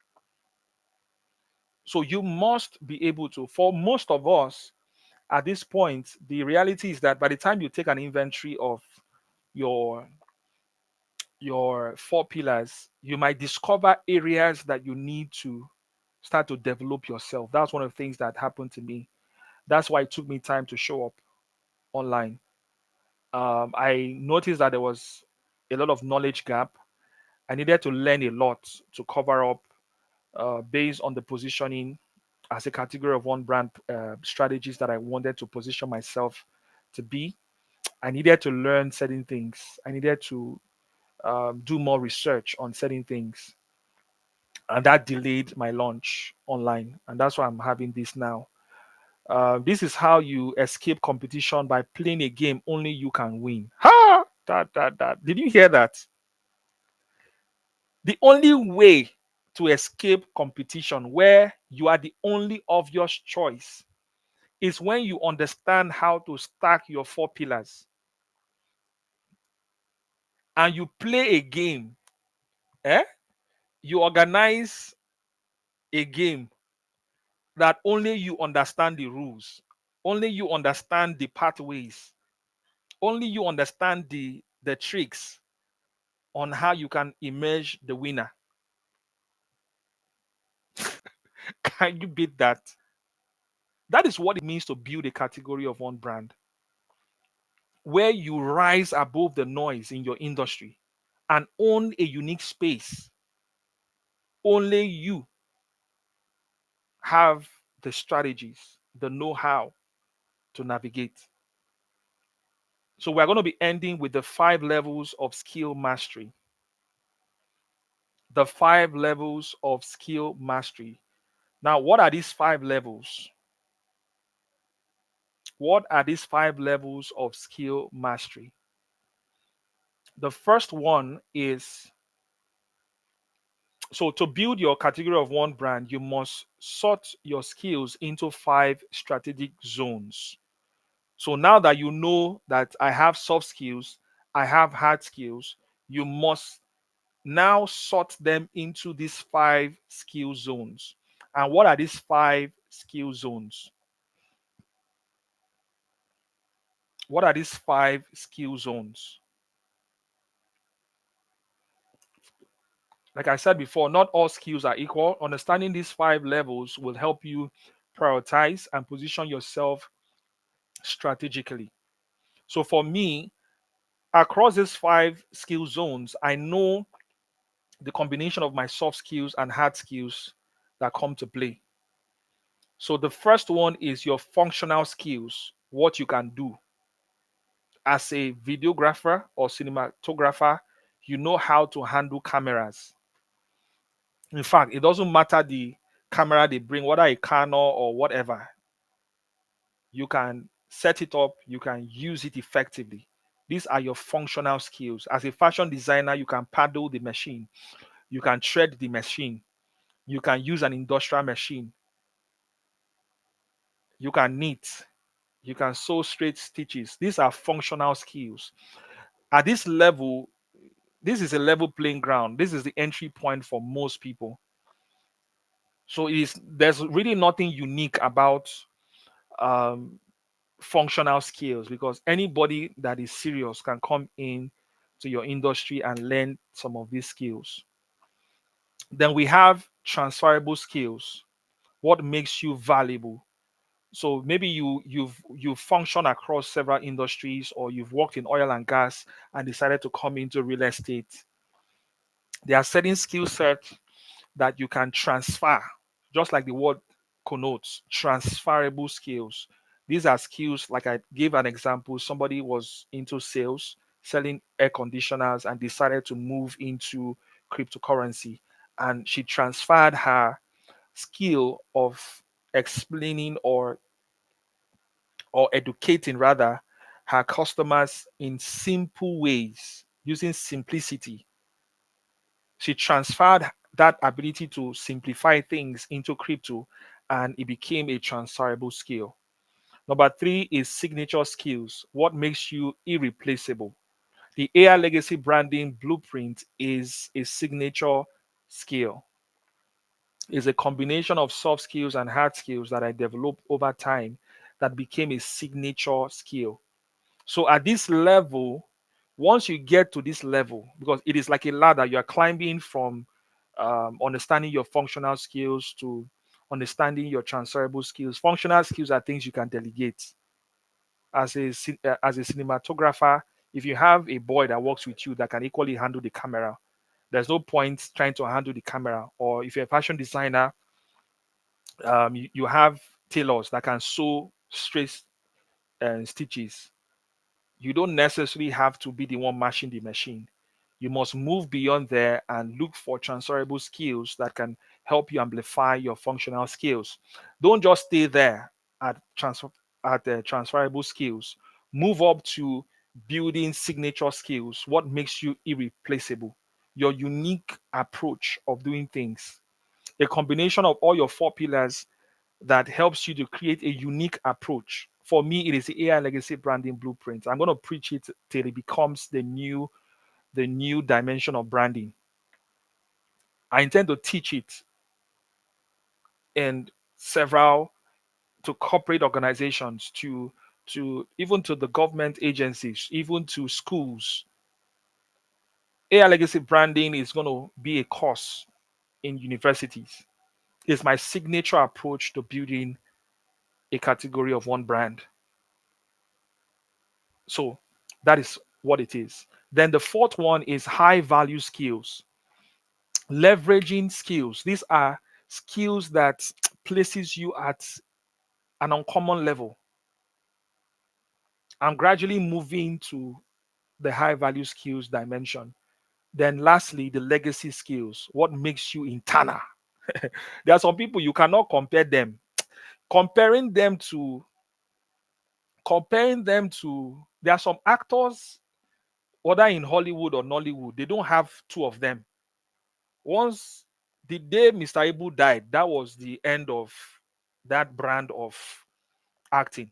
So you must be able to. For most of us, at this point, the reality is that by the time you take an inventory of your your four pillars, you might discover areas that you need to start to develop yourself. That's one of the things that happened to me. That's why it took me time to show up online. I noticed that there was a lot of knowledge gap. I needed to learn a lot to cover up based on the positioning as a category of one brand strategies that I wanted to position myself to be. I needed to learn certain things. I needed to do more research on certain things. And that delayed my launch online. And that's why I'm having this now. This is how you escape competition by playing a game only you can win. Ha! That. Did you hear that? The only way to escape competition where you are the only obvious choice is when you understand how to stack your four pillars and you play a game. Eh? You organize a game that only you understand the rules, only you understand the pathways, only you understand the tricks on how you can emerge the winner. Can you beat that? That is what it means to build a category of one brand where you rise above the noise in your industry and own a unique space. Only you have the strategies, the know how to navigate. So, we're going to be ending with the 5 levels of skill mastery. The 5 levels of skill mastery. Now, what are these 5 levels? What are these 5 levels of skill mastery? The first one is, so to build your category of one brand, you must sort your skills into 5 strategic zones. So now that you know that I have soft skills, I have hard skills, you must now sort them into these 5 skill zones. And what are these 5 skill zones? What are these 5 skill zones? Like I said before, not all skills are equal. Understanding these 5 levels will help you prioritize and position yourself strategically. So for me, across these 5 skill zones, I know the combination of my soft skills and hard skills that come to play. So the first one is your functional skills, what you can do. As a videographer or cinematographer, you know how to handle cameras. In fact, it doesn't matter the camera they bring, whether a Canon or whatever, you can set it up, you can use it effectively. These are your functional skills. As a fashion designer, you can paddle the machine, you can thread the machine, you can use an industrial machine, you can knit, you can sew straight stitches. These are functional skills. At this level, this is a level playing ground. This is the entry point for most people. So there's really nothing unique about um, functional skills because anybody that is serious can come in to your industry and learn some of these skills. Then we have transferable skills. What makes you valuable? So maybe you've functioned across several industries or you've worked in oil and gas and decided to come into real estate. There are certain skill sets that you can transfer, just like the word connotes, transferable skills. These are skills, like I gave an example. Somebody was into sales, selling air conditioners, and decided to move into cryptocurrency. And she transferred her skill of explaining or educating rather her customers in simple ways using simplicity. She transferred that ability to simplify things into crypto and it became a transferable skill. Number 3 is signature skills. What makes you irreplaceable? The AI legacy branding blueprint is a signature skill. is a combination of soft skills and hard skills that I developed over time that became a signature skill. So at this level, once you get to this level, because it is like a ladder, you are climbing from understanding your functional skills to understanding your transferable skills. Functional skills are things you can delegate. As a cinematographer, if you have a boy that works with you that can equally handle the camera, there's no point trying to handle the camera. Or if you're a fashion designer, you have tailors that can sew straight stitches. You don't necessarily have to be the one mashing the machine. You must move beyond there and look for transferable skills that can help you amplify your functional skills. Don't just stay there at the transferable skills. Move up to building signature skills. What makes you irreplaceable? Your unique approach of doing things. A combination of all your four pillars that helps you to create a unique approach. For me, it is the AI legacy branding blueprint. I'm going to preach it till it becomes the new dimension of branding. I intend to teach it in several to corporate organizations, to even to the government agencies, even to schools. AI legacy branding is going to be a course in universities. It's my signature approach to building a category of one brand. So that is what it is. Then the fourth one is high value skills. Leveraging skills. These are skills that places you at an uncommon level. I'm gradually moving to the high value skills dimension. Then lastly, the legacy skills. What makes you internal? There are some people you cannot compare them. Comparing them to there are some actors, whether in Hollywood or Nollywood, they don't have two of them. Once the day Mr. Ibu died, that was the end of that brand of acting.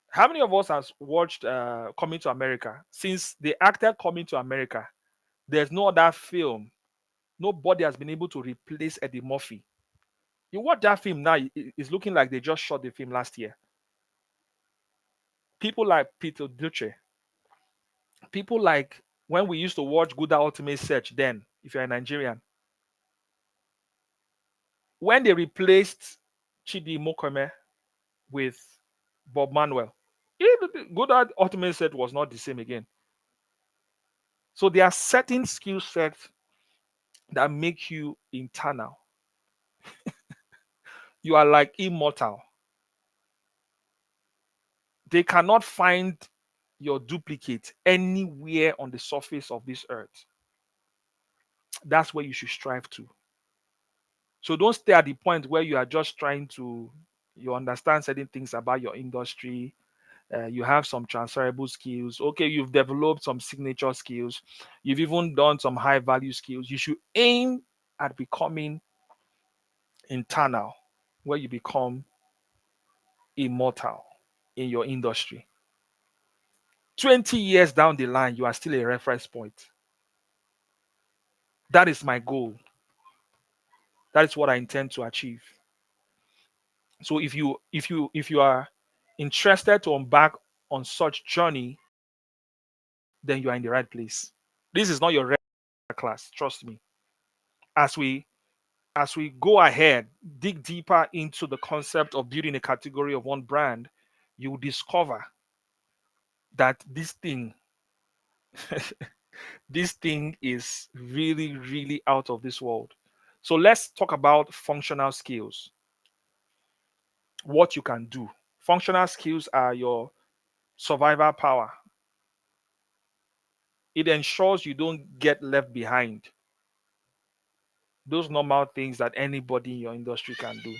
How many of us has watched Coming to America? Since they acted Coming to America, there's no other film. Nobody has been able to replace Eddie Murphy. You watch that film now, it's looking like they just shot the film last year. People like Peter Duce, people like when we used to watch Good Ultimate Search then, if you're a Nigerian, when they replaced Chidi Mokome with Bob Manuel. Good ultimate set was not the same again. So there are certain skill sets that make you internal. You are like immortal. They cannot find your duplicate anywhere on the surface of this earth. That's where you should strive to. So don't stay at the point where you are just trying to you understand certain things about your industry. You have some transferable skills. Okay, you've developed some signature skills. You've even done some high value skills. You should aim at becoming internal, where you become immortal in your industry. 20 years down the line, you are still a reference point. That is my goal. That is what I intend to achieve. So if you are interested to embark on such journey, then you are in the right place. This is not your regular class, trust me. As we as we go ahead, dig deeper into the concept of building a category of one brand, you will discover that this thing is really, really out of this world. So let's talk about functional skills. What you can do. Functional skills are your survival power. It ensures you don't get left behind. Those normal things that anybody in your industry can do.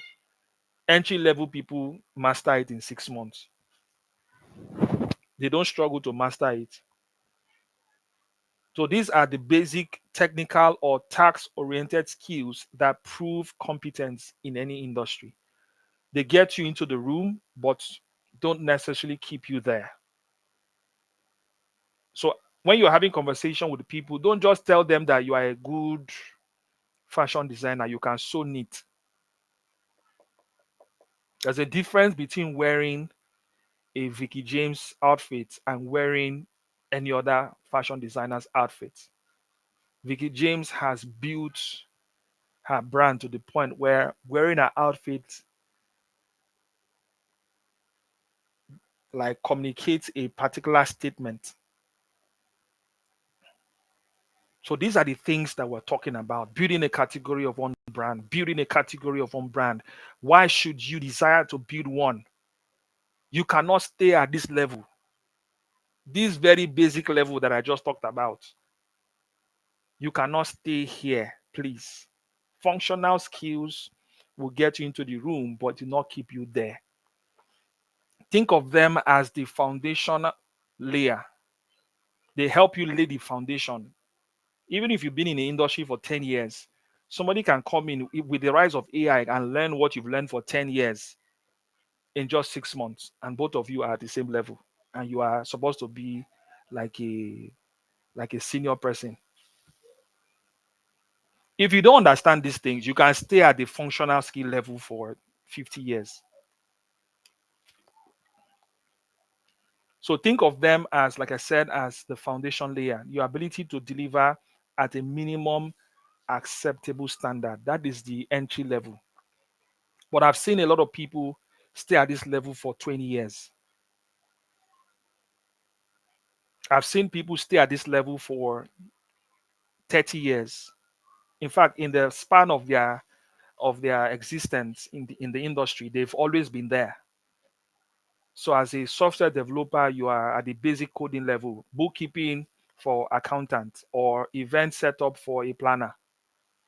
Entry level people master it in 6 months. They don't struggle to master it. So these are the basic technical or task-oriented skills that prove competence in any industry. They get you into the room, but don't necessarily keep you there. So when you're having conversation with people, don't just tell them that you are a good fashion designer, you can sew neat. There's a difference between wearing a Vicky James outfit and wearing any other fashion designer's outfit. Vicky James has built her brand to the point where wearing her outfit like communicates a particular statement. So these are the things that we're talking about. Building a category of one brand, building a category of one brand. Why should you desire to build one? You cannot stay at this level, this very basic level that I just talked about. You cannot stay here, please. Functional skills will get you into the room, but do not keep you there. Think of them as the foundation layer. They help you lay the foundation. Even if you've been in the industry for 10 years, somebody can come in with the rise of AI and learn what you've learned for 10 years in just 6 months, and both of you are at the same level, and you are supposed to be like a senior person. If you don't understand these things, you can stay at the functional skill level for 50 years. So think of them as, like I said, as the foundation layer, your ability to deliver at a minimum acceptable standard. That is the entry level. But I've seen a lot of people stay at this level for 20 years. I've seen people stay at this level for 30 years. In fact, in the span of their existence in the industry, they've always been there. So as a software developer, you are at the basic coding level, bookkeeping for accountant or event setup for a planner.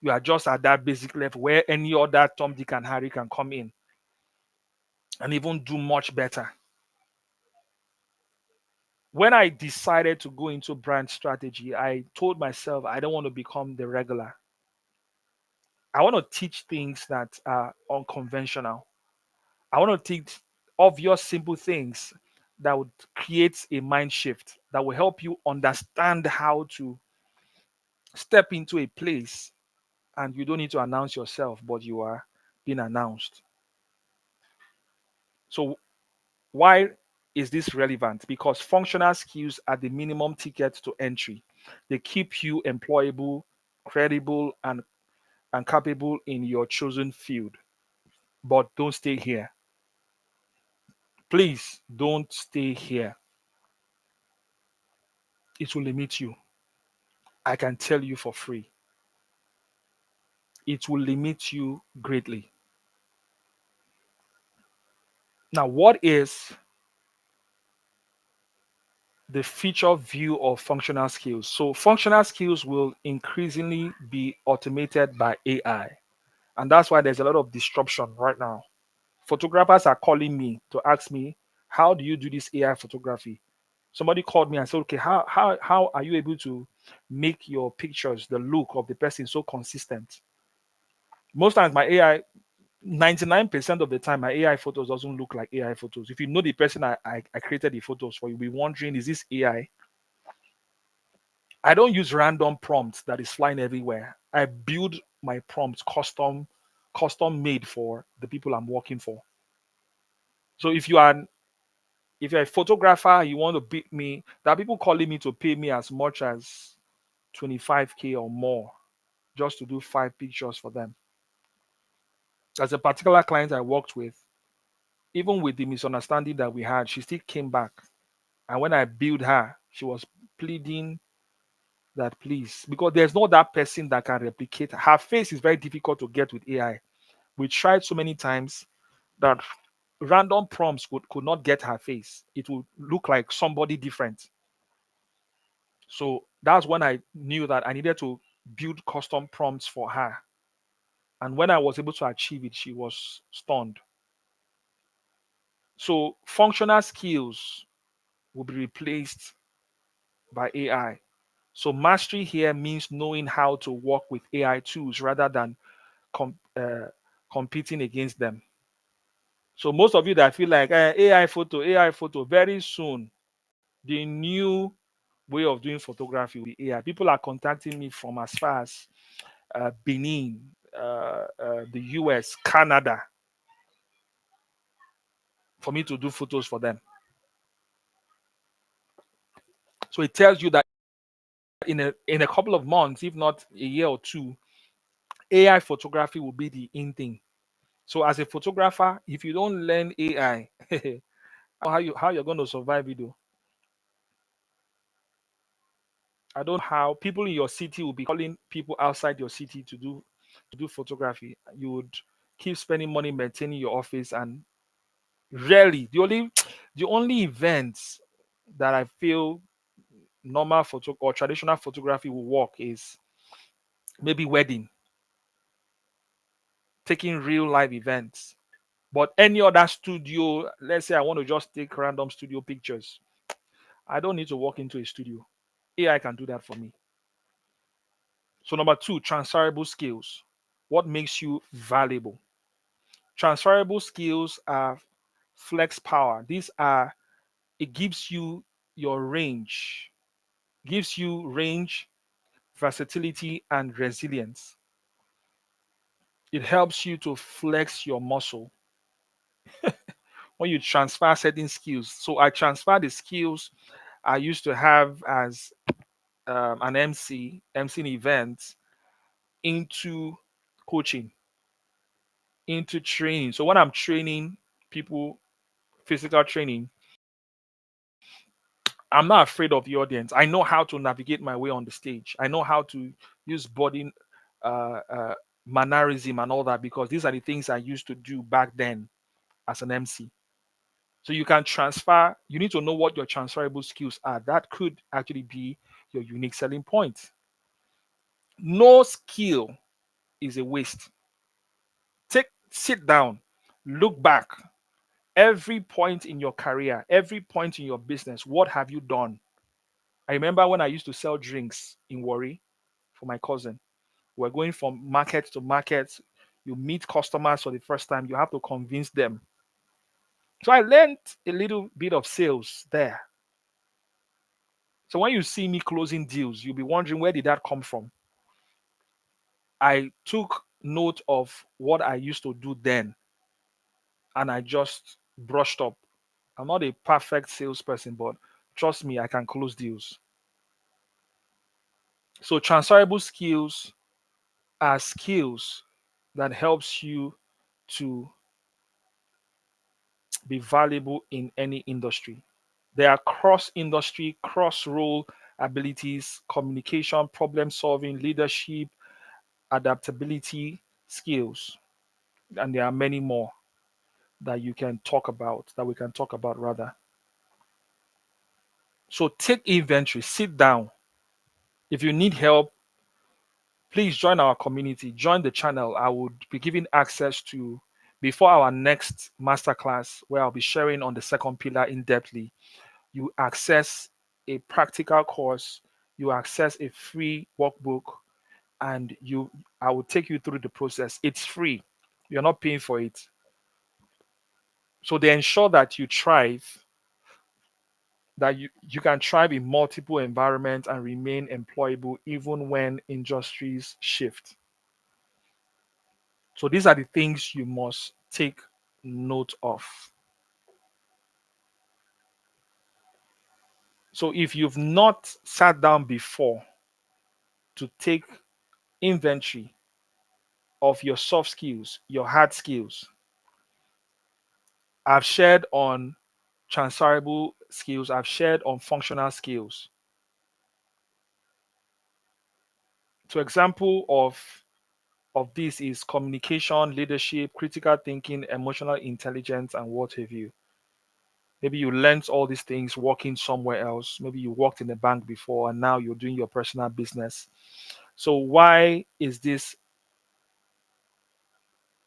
You are just at that basic level where any other Tom, Dick, and Harry can come in and even do much better. When I decided to go into brand strategy, I told myself I don't want to become the regular. I want to teach things that are unconventional. I want to teach obvious, simple things that would create a mind shift that will help you understand how to step into a place and you don't need to announce yourself, but you are being announced. So, why is this relevant? Because functional skills are the minimum ticket to entry. They keep you employable, credible, and capable in your chosen field. But don't stay here. Please don't stay here. It will limit you. I can tell you for free. It will limit you greatly. Now, what is the feature view of functional skills? So, functional skills will increasingly be automated by AI. And that's why there's a lot of disruption right now. Photographers are calling me to ask me, how do you do this AI photography? Somebody called me and said, okay, how are you able to make your pictures, the look of the person so consistent? Most times my AI, 99% of the time, my AI photos doesn't look like AI photos. If you know the person I created the photos for, you'll be wondering, is this AI? I don't use random prompts that is flying everywhere. I build my prompts custom made for the people I'm working for. So if you're a photographer, you want to beat me, there are people calling me to pay me as much as 25K or more just to do 5 pictures for them. As a particular client I worked with, even with the misunderstanding that we had, she still came back. And when I billed her, she was pleading that please, because there's no that person that can replicate her face. Is very difficult to get with AI. We tried so many times that random prompts could not get her face. It would look like somebody different. So that's when I knew that I needed to build custom prompts for her. And when I was able to achieve it, she was stunned. So functional skills will be replaced by AI. So mastery here means knowing how to work with AI tools rather than com- uh, competing against them. So most of you that feel like AI photo, very soon the new way of doing photography will be AI. People are contacting me from as far as Benin, the US, Canada, for me to do photos for them. So it tells you that in a couple of months, if not a year or two, AI photography will be the in thing. So as a photographer, if you don't learn AI, how you're going to survive it though. I don't know how people in your city will be calling people outside your city to do photography. You would keep spending money maintaining your office, and rarely the only events that I feel normal photo or traditional photography will work is maybe wedding, taking real live events. But any other studio, let's say I want to just take random studio pictures, I don't need to walk into a studio. AI can do that for me. So number two, transferable skills. What makes you valuable? Transferable skills are flex power. It gives you your range, gives you range, versatility, and resilience. It helps you to flex your muscle when you transfer certain skills. So I transfer the skills I used to have as an emceeing events into coaching, into training. So when I'm training people, physical training, I'm not afraid of the audience. I know how to navigate my way on the stage. I know how to use body uh, uh, mannerism and all that because these are the things I used to do back then as an MC. So you can transfer, you need to know what your transferable skills are. That could actually be your unique selling point. No skill is a waste. Sit down, look back. Every point in your career, every point in your business, what have you done? I remember when I used to sell drinks in Warri for my cousin. We're going from market to market. You meet customers for the first time, you have to convince them. So I learned a little bit of sales there. So when you see me closing deals, you'll be wondering where did that come from? I took note of what I used to do then and I just brushed up. I'm not a perfect salesperson, but trust me, I can close deals. So transferable skills are skills that helps you to be valuable in any industry. There are cross industry, cross role abilities, communication, problem solving, leadership, adaptability skills. And there are many more that you can talk about, that we can talk about rather. So take inventory, sit down. If you need help, please join our community, join the channel. I would be giving access to before our next masterclass, where I'll be sharing on the second pillar in depthly. You access a practical course, you access a free workbook, and I will take you through the process. It's free. You're not paying for it. So they ensure that you thrive, that you can thrive in multiple environments and remain employable even when industries shift. So these are the things you must take note of. So if you've not sat down before to take inventory of your soft skills, your hard skills, I've shared on transferable skills, I've shared on functional skills. So example of this is communication, leadership, critical thinking, emotional intelligence, and what have you. Maybe you learned all these things working somewhere else. Maybe you worked in a bank before and now you're doing your personal business. So why is this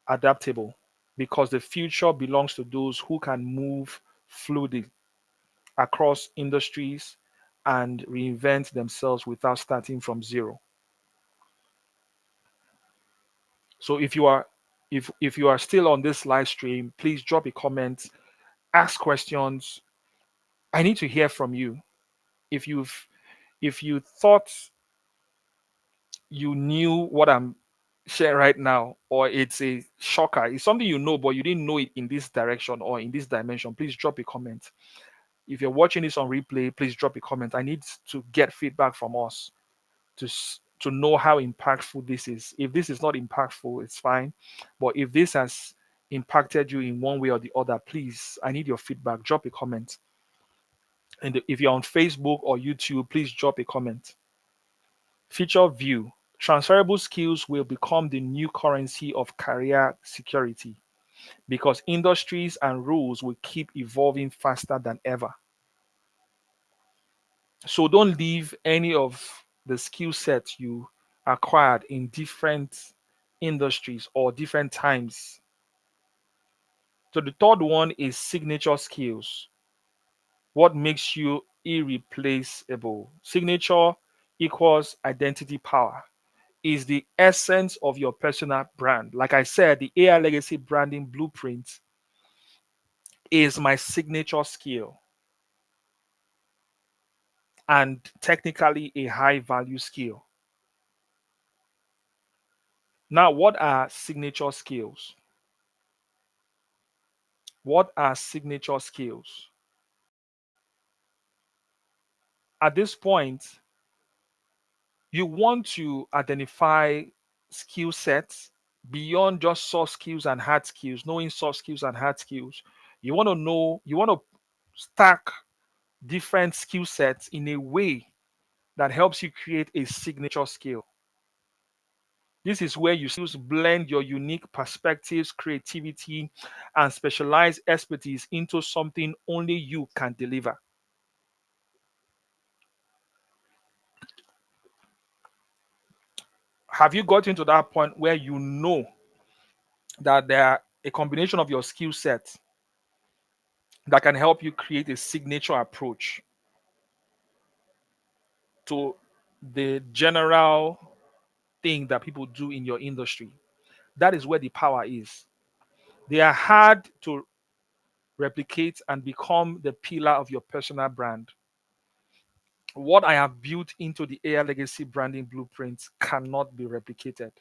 adaptable? Because the future belongs to those who can move fluidly across industries and reinvent themselves without starting from zero. So if you are still on this live stream, please drop a comment, ask questions. I need to hear from you. If you thought you knew what I'm sharing right now, or it's a shocker. It's something you know, but you didn't know it in this direction or in this dimension, please drop a comment. If you're watching this on replay, please drop a comment. I need to get feedback from us to know how impactful this is. If this is not impactful, it's fine. But if this has impacted you in one way or the other, please, I need your feedback. Drop a comment. And if you're on Facebook or YouTube, please drop a comment. Future view. Transferable skills will become the new currency of career security because industries and rules will keep evolving faster than ever. So don't leave any of the skill sets you acquired in different industries or different times. So the third one is signature skills. What makes you irreplaceable? Signature equals identity power. Is the essence of your personal brand. Like I said, the AI legacy branding blueprint is my signature skill and technically a high value skill. Now, what are signature skills? What are signature skills? At this point, you want to identify skill sets beyond just soft skills and hard skills, knowing soft skills and hard skills. You want to stack different skill sets in a way that helps you create a signature skill. This is where you blend your unique perspectives, creativity, and specialized expertise into something only you can deliver. Have you gotten to that point where you know that there are a combination of your skill set that can help you create a signature approach to the general thing that people do in your industry? That is where the power is. They are hard to replicate and become the pillar of your personal brand. What I have built into the AI legacy branding blueprint cannot be replicated.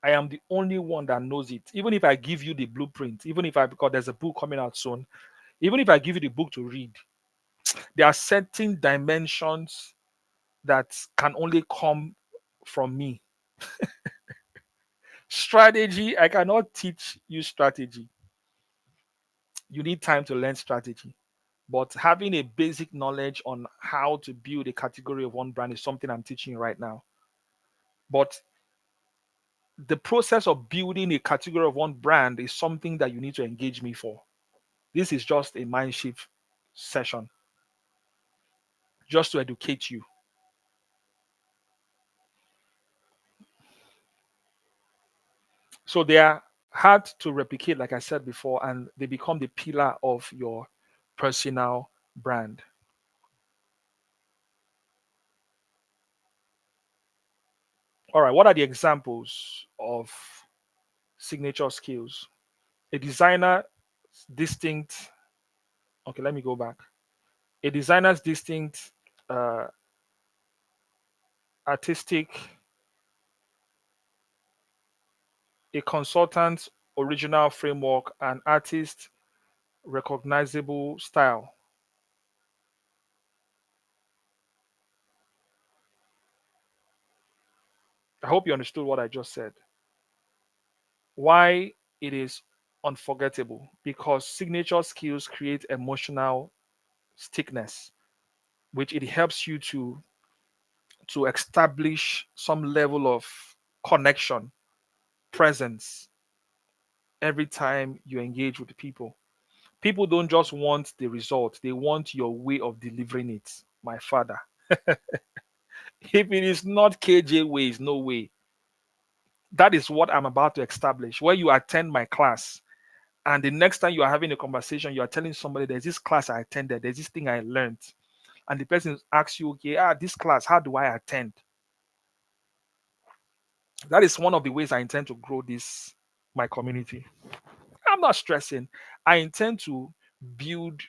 I am the only one that knows it. Even if I give you the blueprint, even if I, because there's a book coming out soon, even if I give you the book to read, there are certain dimensions that can only come from me. Strategy, I cannot teach you strategy. You need time to learn strategy. But having a basic knowledge on how to build a category of one brand is something I'm teaching you right now. But the process of building a category of one brand is something that you need to engage me for. This is just a mind shift session, just to educate you. So they are hard to replicate, like I said before, and they become the pillar of your personal brand. All right, what are the examples of signature skills? A designer distinct, okay, let me go back. A designer's distinct uh, artistic, a consultant's original framework, an artist recognizable style. I hope you understood what I just said. Why it is unforgettable? Because signature skills create emotional stickness, which it helps you to establish some level of connection, presence every time you engage with people. People don't just want the result, they want your way of delivering it. My father. If it is not KJ ways, no way. That is what I'm about to establish. Where you attend my class, and the next time you are having a conversation, you are telling somebody, there's this class I attended, there's this thing I learned. And the person asks you, okay, this class, how do I attend? That is one of the ways I intend to grow this, my community. I'm not stressing. I intend to build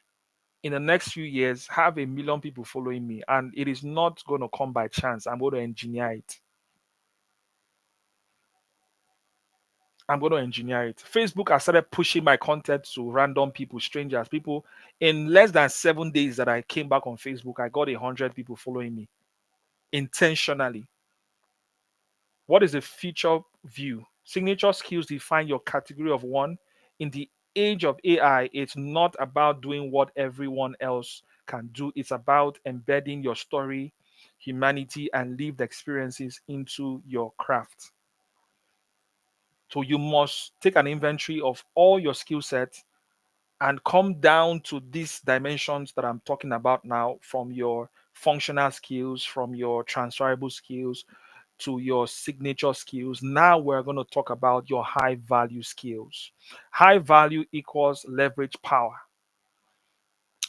in the next few years have 1 million people following me, and it is not going to come by chance. I'm going to engineer it. I'm going to engineer it. Facebook has started pushing my content to random people, strangers, people. In less than 7 days that I came back on Facebook, I got 100 people following me intentionally. What is the future view? Signature skills define your category of one. In the age of AI, it's not about doing what everyone else can do, it's about embedding your story, humanity, and lived experiences into your craft. So you must take an inventory of all your skill sets and come down to these dimensions that I'm talking about now, from your functional skills, from your transferable skills, to your signature skills. Now we're going to talk about your high value skills. High value equals leverage power.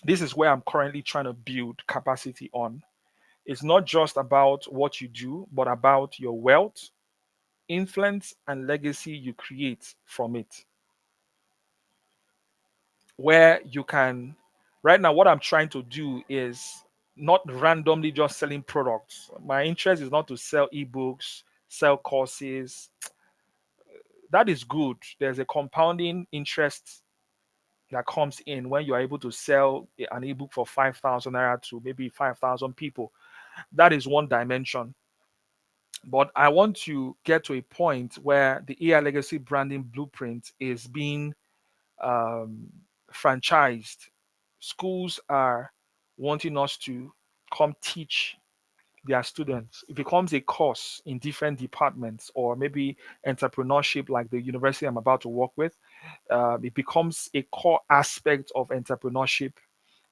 This is where I'm currently trying to build capacity on. It's not just about what you do, but about your wealth, influence, and legacy you create from it. Where you can, right now, what I'm trying to do is not randomly just selling products. My interest is not to sell ebooks, sell courses. That is good. There's a compounding interest that comes in when you are able to sell an ebook for 5,000 naira to maybe 5,000 people. That is one dimension. But I want to get to a point where the AI legacy branding blueprint is being um, franchised. Schools are wanting us to come teach their students. It becomes a course in different departments, or maybe entrepreneurship, like the university I'm about to work with. It becomes a core aspect of entrepreneurship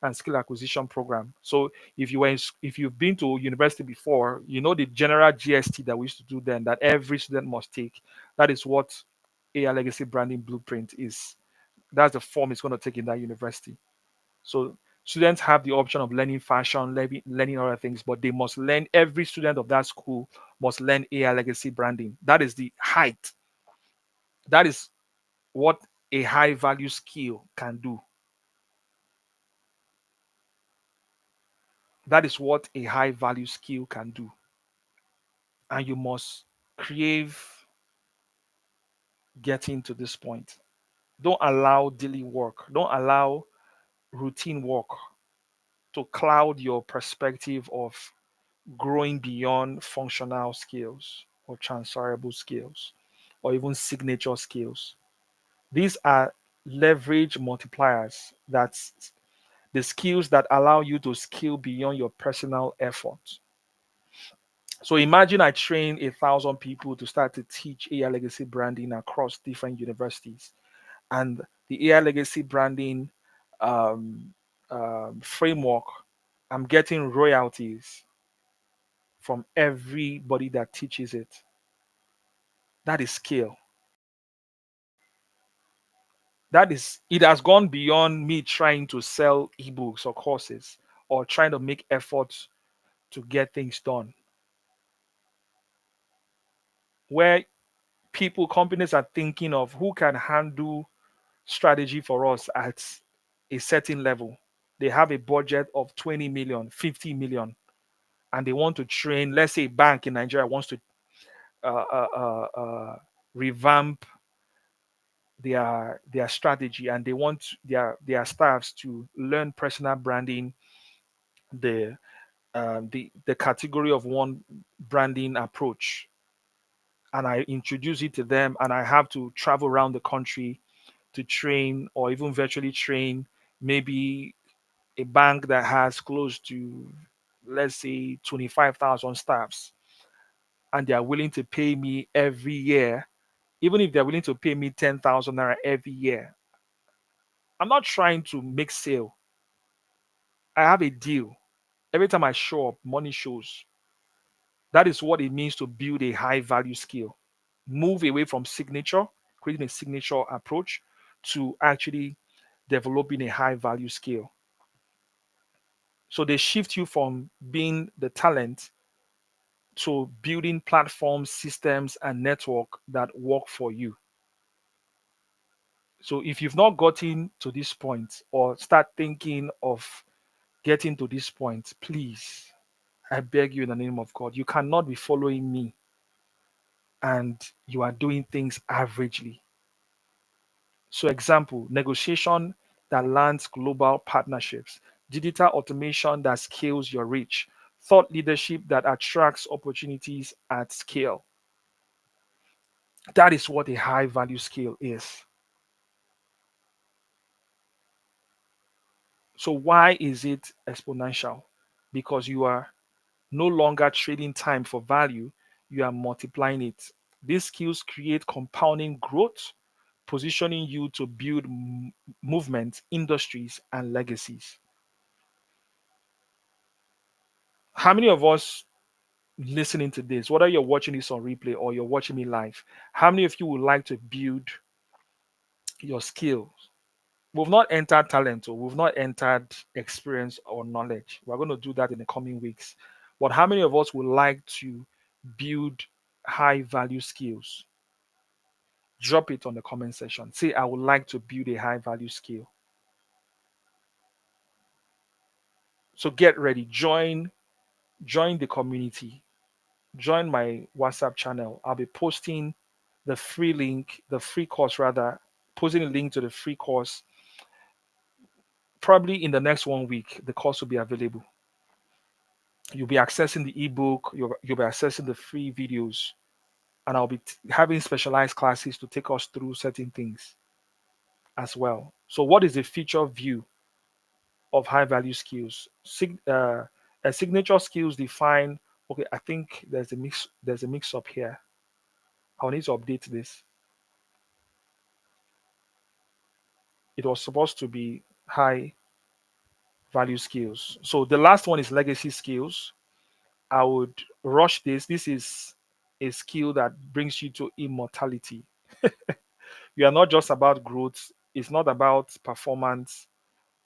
and skill acquisition program. So if you've been to university before, you know the general GST that we used to do then, that every student must take. That is what AI legacy branding blueprint is. That's the form it's going to take in that university. So students have the option of learning fashion, learning other things, but they must learn. Every student of that school must learn AI legacy branding. That is the height. That is what a high value skill can do. That is what a high value skill can do. And you must crave getting to this point. Don't allow daily work, don't allow routine work to cloud your perspective of growing beyond functional skills or transferable skills or even signature skills. These are leverage multipliers. That's the skills that allow you to scale beyond your personal effort. So imagine I train 1,000 people to start to teach AI legacy branding across different universities, and the AI legacy branding um, framework, I'm getting royalties from everybody that teaches it. That is skill. That is, it has gone beyond me trying to sell ebooks or courses or trying to make efforts to get things done. Where companies are thinking of who can handle strategy for us at a certain level. They have a budget of 20 million, 50 million, and they want to train, let's say, a bank in Nigeria wants to revamp their strategy, and they want their staffs to learn personal branding, the the category of one branding approach, and I introduce it to them, and I have to travel around the country to train or even virtually train maybe a bank that has close to, let's say, 25,000 staffs, and they are willing to pay me every year. Even if they're willing to pay me 10,000 naira every year, I'm not trying to make sale. I have a deal. Every time I show up, money shows. That is what it means to build a high value skill. Move away from signature, creating a signature approach, to actually developing a high value skill. So they shift you from being the talent to building platforms, systems, and network that work for you. So if you've not gotten to this point or start thinking of getting to this point, please, I beg you in the name of God, you cannot be following me and you are doing things averagely. So, example, negotiation that lands global partnerships, digital automation that scales your reach, thought leadership that attracts opportunities at scale. That is what a high value skill is. So, why is it exponential? Because you are no longer trading time for value, you are multiplying it. These skills create compounding growth, positioning you to build movements, industries, and legacies. How many of us listening to this, whether you're watching this on replay or you're watching me live, how many of you would like to build your skills? We've not entered talent or we've not entered experience or knowledge. We're going to do that in the coming weeks. But how many of us would like to build high value skills? Drop it on the comment section. Say, I would like to build a high value skill. So get ready. Join the community. Join my WhatsApp channel. I'll be posting the free link, the free course rather, posting a link to the free course. Probably in the next 1 week, the course will be available. You'll be accessing the ebook, you'll be accessing the free videos, and I'll be having specialized classes to take us through certain things as well. So, what is the future view of high value skills? A signature skills define. Okay, I think there's a mix. There's a mix up here. I'll need to update this. It was supposed to be high value skills. So the last one is legacy skills. I would rush this. This is a skill that brings you to immortality. You are not just about growth, it's not about performance,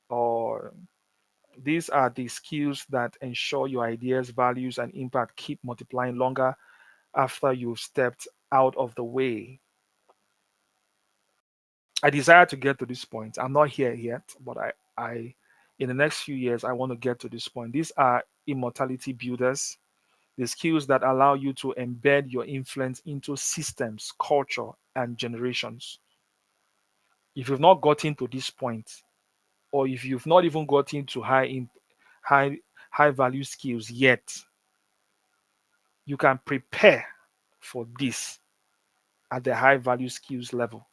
or these are the skills that ensure your ideas, values, and impact keep multiplying longer after you've stepped out of the way. I desire to get to this point. I'm not here yet, but I in the next few years I want to get to this point. These are immortality builders, the skills that allow you to embed your influence into systems, culture, and generations. If you've not gotten to this point, or if you've not even gotten to high high value skills yet, you can prepare for this at the high value skills level.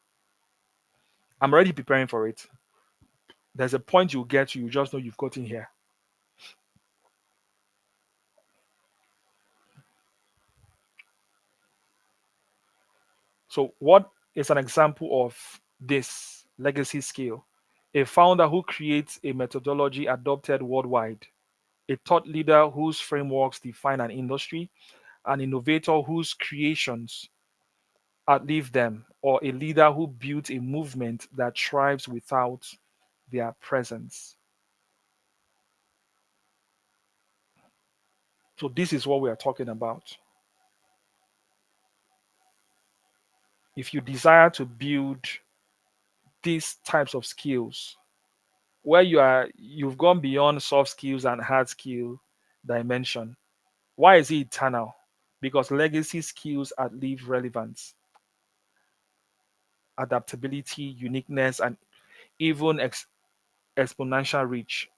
I'm already preparing for it. There's a point you'll get to, you just know you've gotten here. So, what is an example of this legacy skill? A founder who creates a methodology adopted worldwide, a thought leader whose frameworks define an industry, an innovator whose creations outlive them, or a leader who built a movement that thrives without their presence. So, this is what we are talking about. If you desire to build these types of skills, where you've gone beyond soft skills and hard skill dimension. Why is it eternal? Because legacy skills outlive relevance, adaptability, uniqueness, and even exponential reach.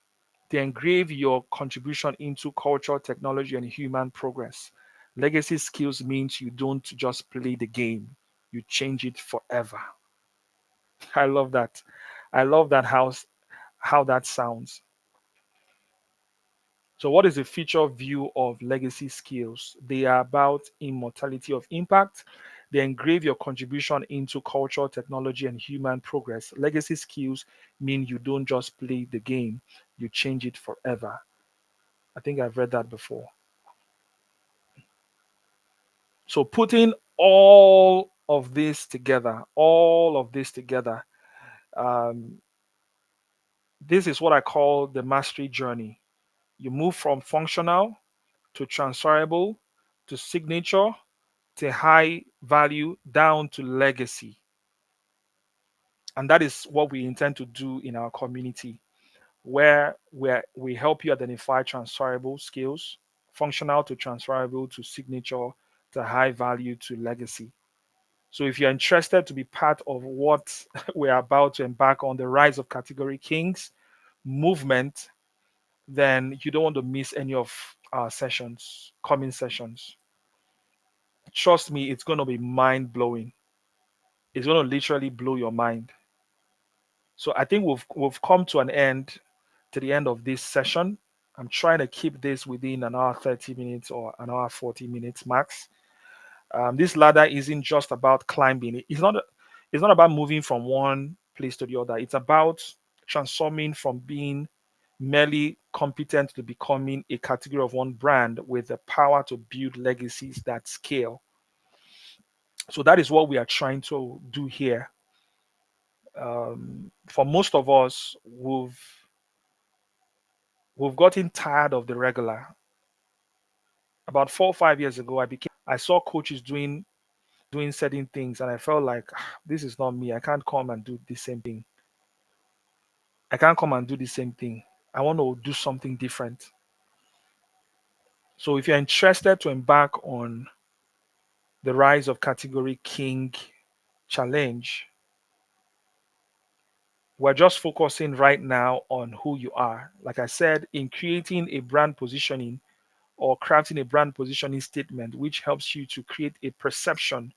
They engrave your contribution into culture, technology, and human progress. Legacy skills means you don't just play the game, you change it forever. I love that. I love that how that sounds. So, what is the future view of legacy skills? They are about immortality of impact. They engrave your contribution into culture, technology, and human progress. Legacy skills mean you don't just play the game, you change it forever. I think I've read that before. So, putting all of this together, um, this is what I call the mastery journey. You move from functional to transferable to signature to high value down to legacy. And that is what we intend to do in our community, where we help you identify transferable skills, functional to transferable to signature to high value to legacy. So if you're interested to be part of what we're about to embark on, the rise of category kings movement, then you don't want to miss any of our sessions, coming sessions. Trust me, it's going to be mind blowing. It's going to literally blow your mind. So I think we've come to an end, to the end of this session. I'm trying to keep this within an hour 30 minutes or an hour 40 minutes max. This ladder isn't just about climbing. It's not about moving from one place to the other. It's about transforming from being merely competent to becoming a category of one brand with the power to build legacies that scale. So that is what we are trying to do here. For most of us, we've gotten tired of the regular. About 4 or 5 years ago, I saw coaches doing certain things, and I felt like, this is not me. I can't come and do the same thing. I can't come and do the same thing. I want to do something different. So if you're interested to embark on the Rise of Category King challenge, we're just focusing right now on who you are. Like I said, in creating a brand positioning or crafting a brand positioning statement, which helps you to create a perception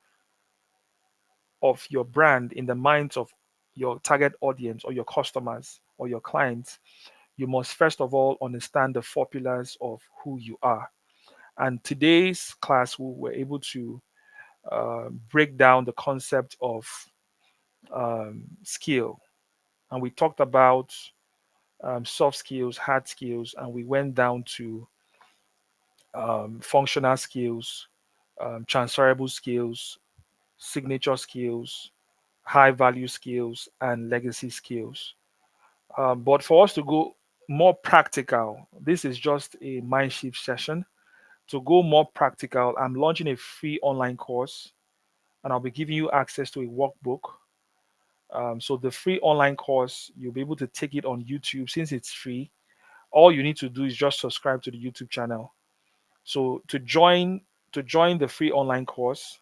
of your brand in the minds of your target audience or your customers or your clients, you must first of all understand the four pillars of who you are. And today's class, we were able to break down the concept of skill. And we talked about soft skills, hard skills, and we went down to functional skills, transferable skills, signature skills, high value skills, and legacy skills. But for us to go more practical, this is just a mind shift session. To go more practical, I'm launching a free online course and I'll be giving you access to a workbook. So the free online course, you'll be able to take it on YouTube since it's free. All you need to do is just subscribe to the YouTube channel. So to join the free online course,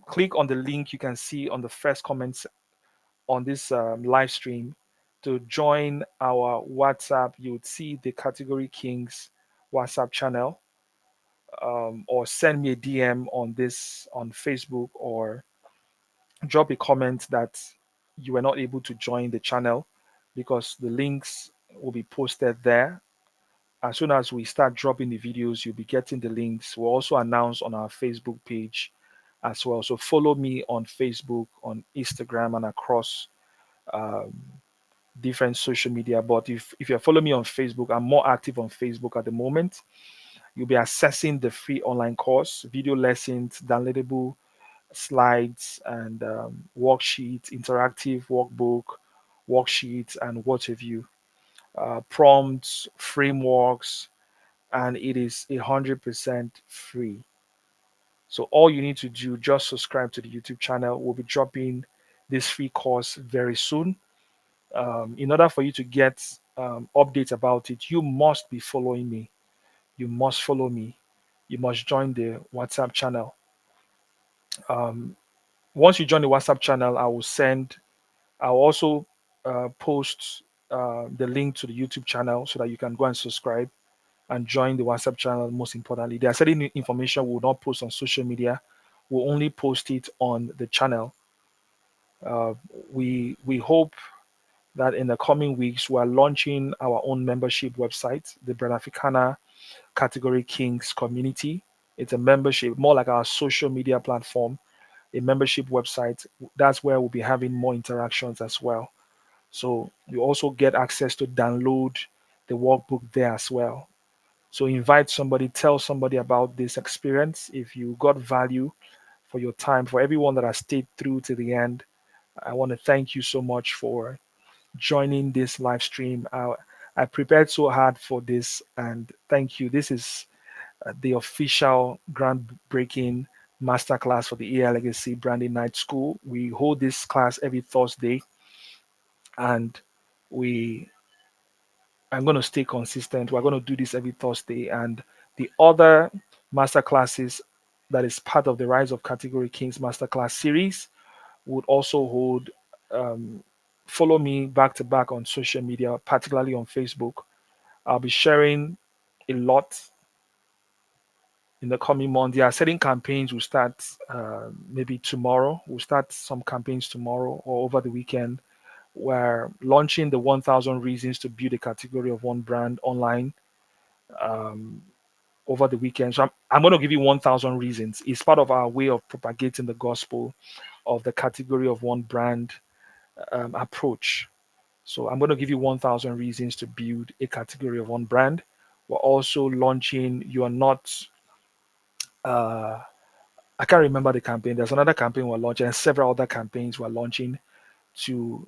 click on the link you can see on the first comments on this live stream. To join our WhatsApp, you would see the Category Kings WhatsApp channel, or send me a DM on this on Facebook, or drop a comment that you were not able to join the channel, because the links will be posted there. As soon as we start dropping the videos, you'll be getting the links. We'll also announce on our Facebook page as well. So follow me on Facebook, on Instagram, and across um, different social media. But if you're following me on Facebook, I'm more active on Facebook at the moment. You'll be accessing the free online course, video lessons, downloadable slides, and worksheets, interactive workbook, worksheets, and what have you, prompts, frameworks, and it is 100% free. So all you need to do, just subscribe to the YouTube channel. We'll be dropping this free course very soon. In order for you to get updates about it, you must be following me. You must follow me. You must join the WhatsApp channel. Um, Once you join the WhatsApp channel, I'll also post the link to the YouTube channel so that you can go and subscribe and join the WhatsApp channel. Most importantly, there are certain information we will not post on social media. We'll only post it on the channel. Uh, we hope that in the coming weeks we are launching our own membership website, the Brand Africana Category Kings Community. It's a membership, more like our social media platform, a membership website. That's where we'll be having more interactions as well. So you also get access to download the workbook there as well. So invite somebody, tell somebody about this experience. If you got value for your time, for everyone that has stayed through to the end, I want to thank you so much for joining this live stream. I prepared so hard for this, and thank you. This is the official groundbreaking masterclass for the AI Legacy Branding Night School. We hold this class every Thursday, and we I'm going to stay consistent. We're going to do this every Thursday, and the other masterclasses that is part of the Rise of Category Kings masterclass series would also hold. Um, Follow me back to back on social media, particularly on Facebook. I'll be sharing a lot in the coming month. There are certain campaigns will start maybe tomorrow. We'll start some campaigns tomorrow or over the weekend. We're launching the 1,000 reasons to build a category of one brand online um, over the weekend. So I'm going to give you 1,000 reasons. It's part of our way of propagating the gospel of the category of one brand approach. So I'm going to give you 1,000 reasons to build a category of one brand. We're also launching You Are Not. Uh, I can't remember the campaign. There's another campaign we're launching, and several other campaigns we're launching to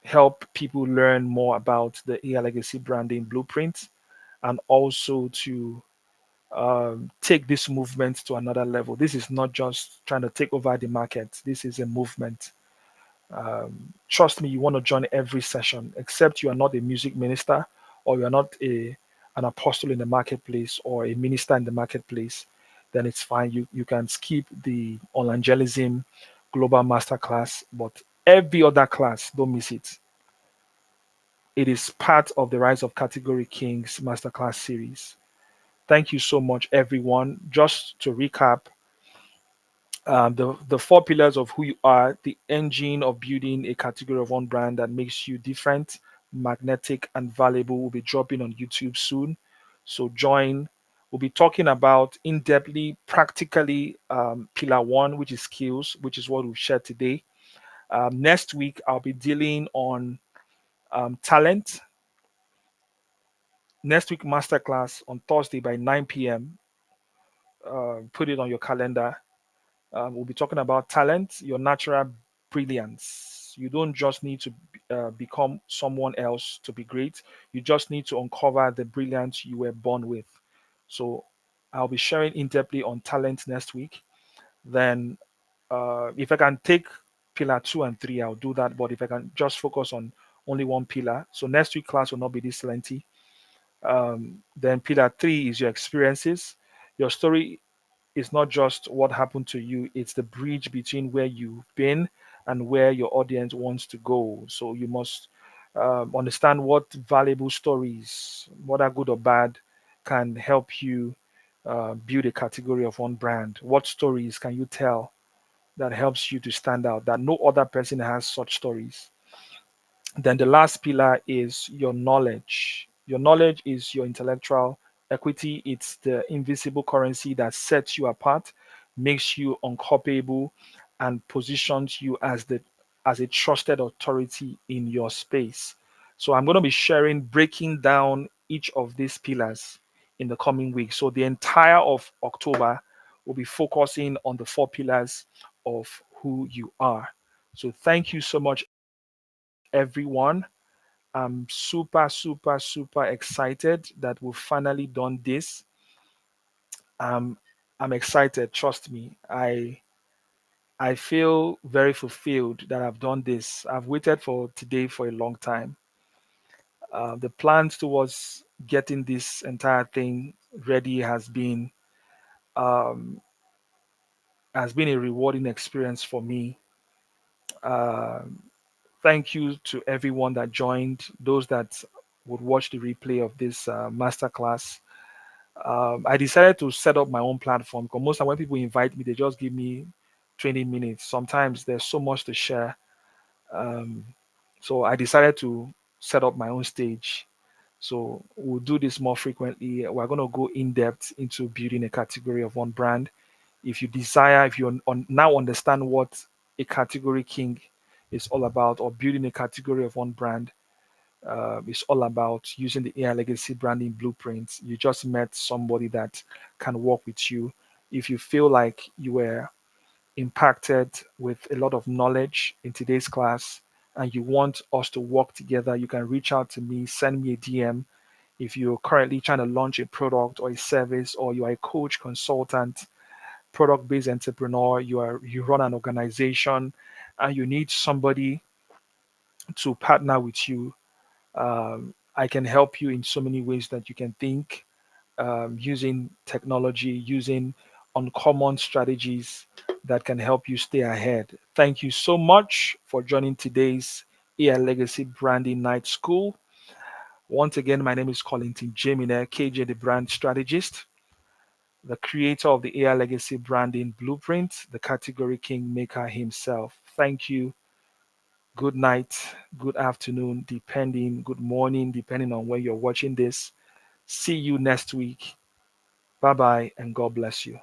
help people learn more about the AI legacy branding blueprint, and also to take this movement to another level. This is not just trying to take over the market. This is a movement. Trust me, you want to join every session, except you are not a music minister or you are not an apostle in the marketplace or a minister in the marketplace. Then it's fine. You can skip the evangelism global masterclass, but every other class, don't miss it. It is part of the Rise of Category Kings masterclass series. Thank you so much, everyone. Just to recap, the four pillars of who you are, the engine of building a category of one brand that makes you different, magnetic, and valuable will be dropping on YouTube soon. So join. We'll be talking about in-depthly, practically, pillar one, which is skills, which is what we've shared today. Next week, I'll be dealing on talent. Next week, masterclass on Thursday by 9 p.m. Put it on your calendar. We'll be talking about talent, your natural brilliance. You don't just need to become someone else to be great. You just need to uncover the brilliance you were born with. So I'll be sharing in depthly on talent next week. Then, if I can take pillar two and three, I'll do that. But if I can just focus on only one pillar, so next week class will not be this lengthy. Then pillar three is your experiences. Your story is not just what happened to you, it's the bridge between where you've been and where your audience wants to go. So you must understand what valuable stories, whether good or bad, can help you build a category of one brand. What stories can you tell that helps you to stand out, that no other person has such stories? Then the last pillar is your knowledge. Your knowledge is your intellectual equity. It's the invisible currency that sets you apart, makes you uncopyable, and positions you as a trusted authority in your space. So I'm going to be sharing, breaking down each of these pillars in the coming weeks. So the entire of October will be focusing on the four pillars of who you are. So thank you so much, everyone. I'm super, super, super excited that we've finally done this. Um, I'm excited. Trust me. I feel very fulfilled that I've done this. I've waited for today for a long time. The plans towards getting this entire thing ready um, has been a rewarding experience for me. Um Thank you to everyone that joined, those that would watch the replay of this masterclass. I decided to set up my own platform because most of when people invite me, they just give me 20 minutes. Sometimes there's so much to share. Um, so I decided to set up my own stage. So we'll do this more frequently. We're going to go in depth into building a category of one brand. If you desire, if you now understand what a category king is all about, or building a category of one brand, it's all about using the AI legacy branding blueprint. You just met somebody that can work with you. If you feel like you were impacted with a lot of knowledge in today's class and you want us to work together, you can reach out to me, send me a DM. If you're currently trying to launch a product or a service, or you are a coach, consultant, product-based entrepreneur, you run an organization, and you need somebody to partner with you, I can help you in so many ways that you can think, using technology, using uncommon strategies that can help you stay ahead. Thank you so much for joining today's AI Legacy Branding Night School. Once again, my name is Colinton Jemine, KJ, the brand strategist, the creator of the AI Legacy Branding Blueprint, the category king maker himself. Thank you. Good night, good afternoon, good morning, depending on where you're watching this. See you next week. Bye bye, and God bless you.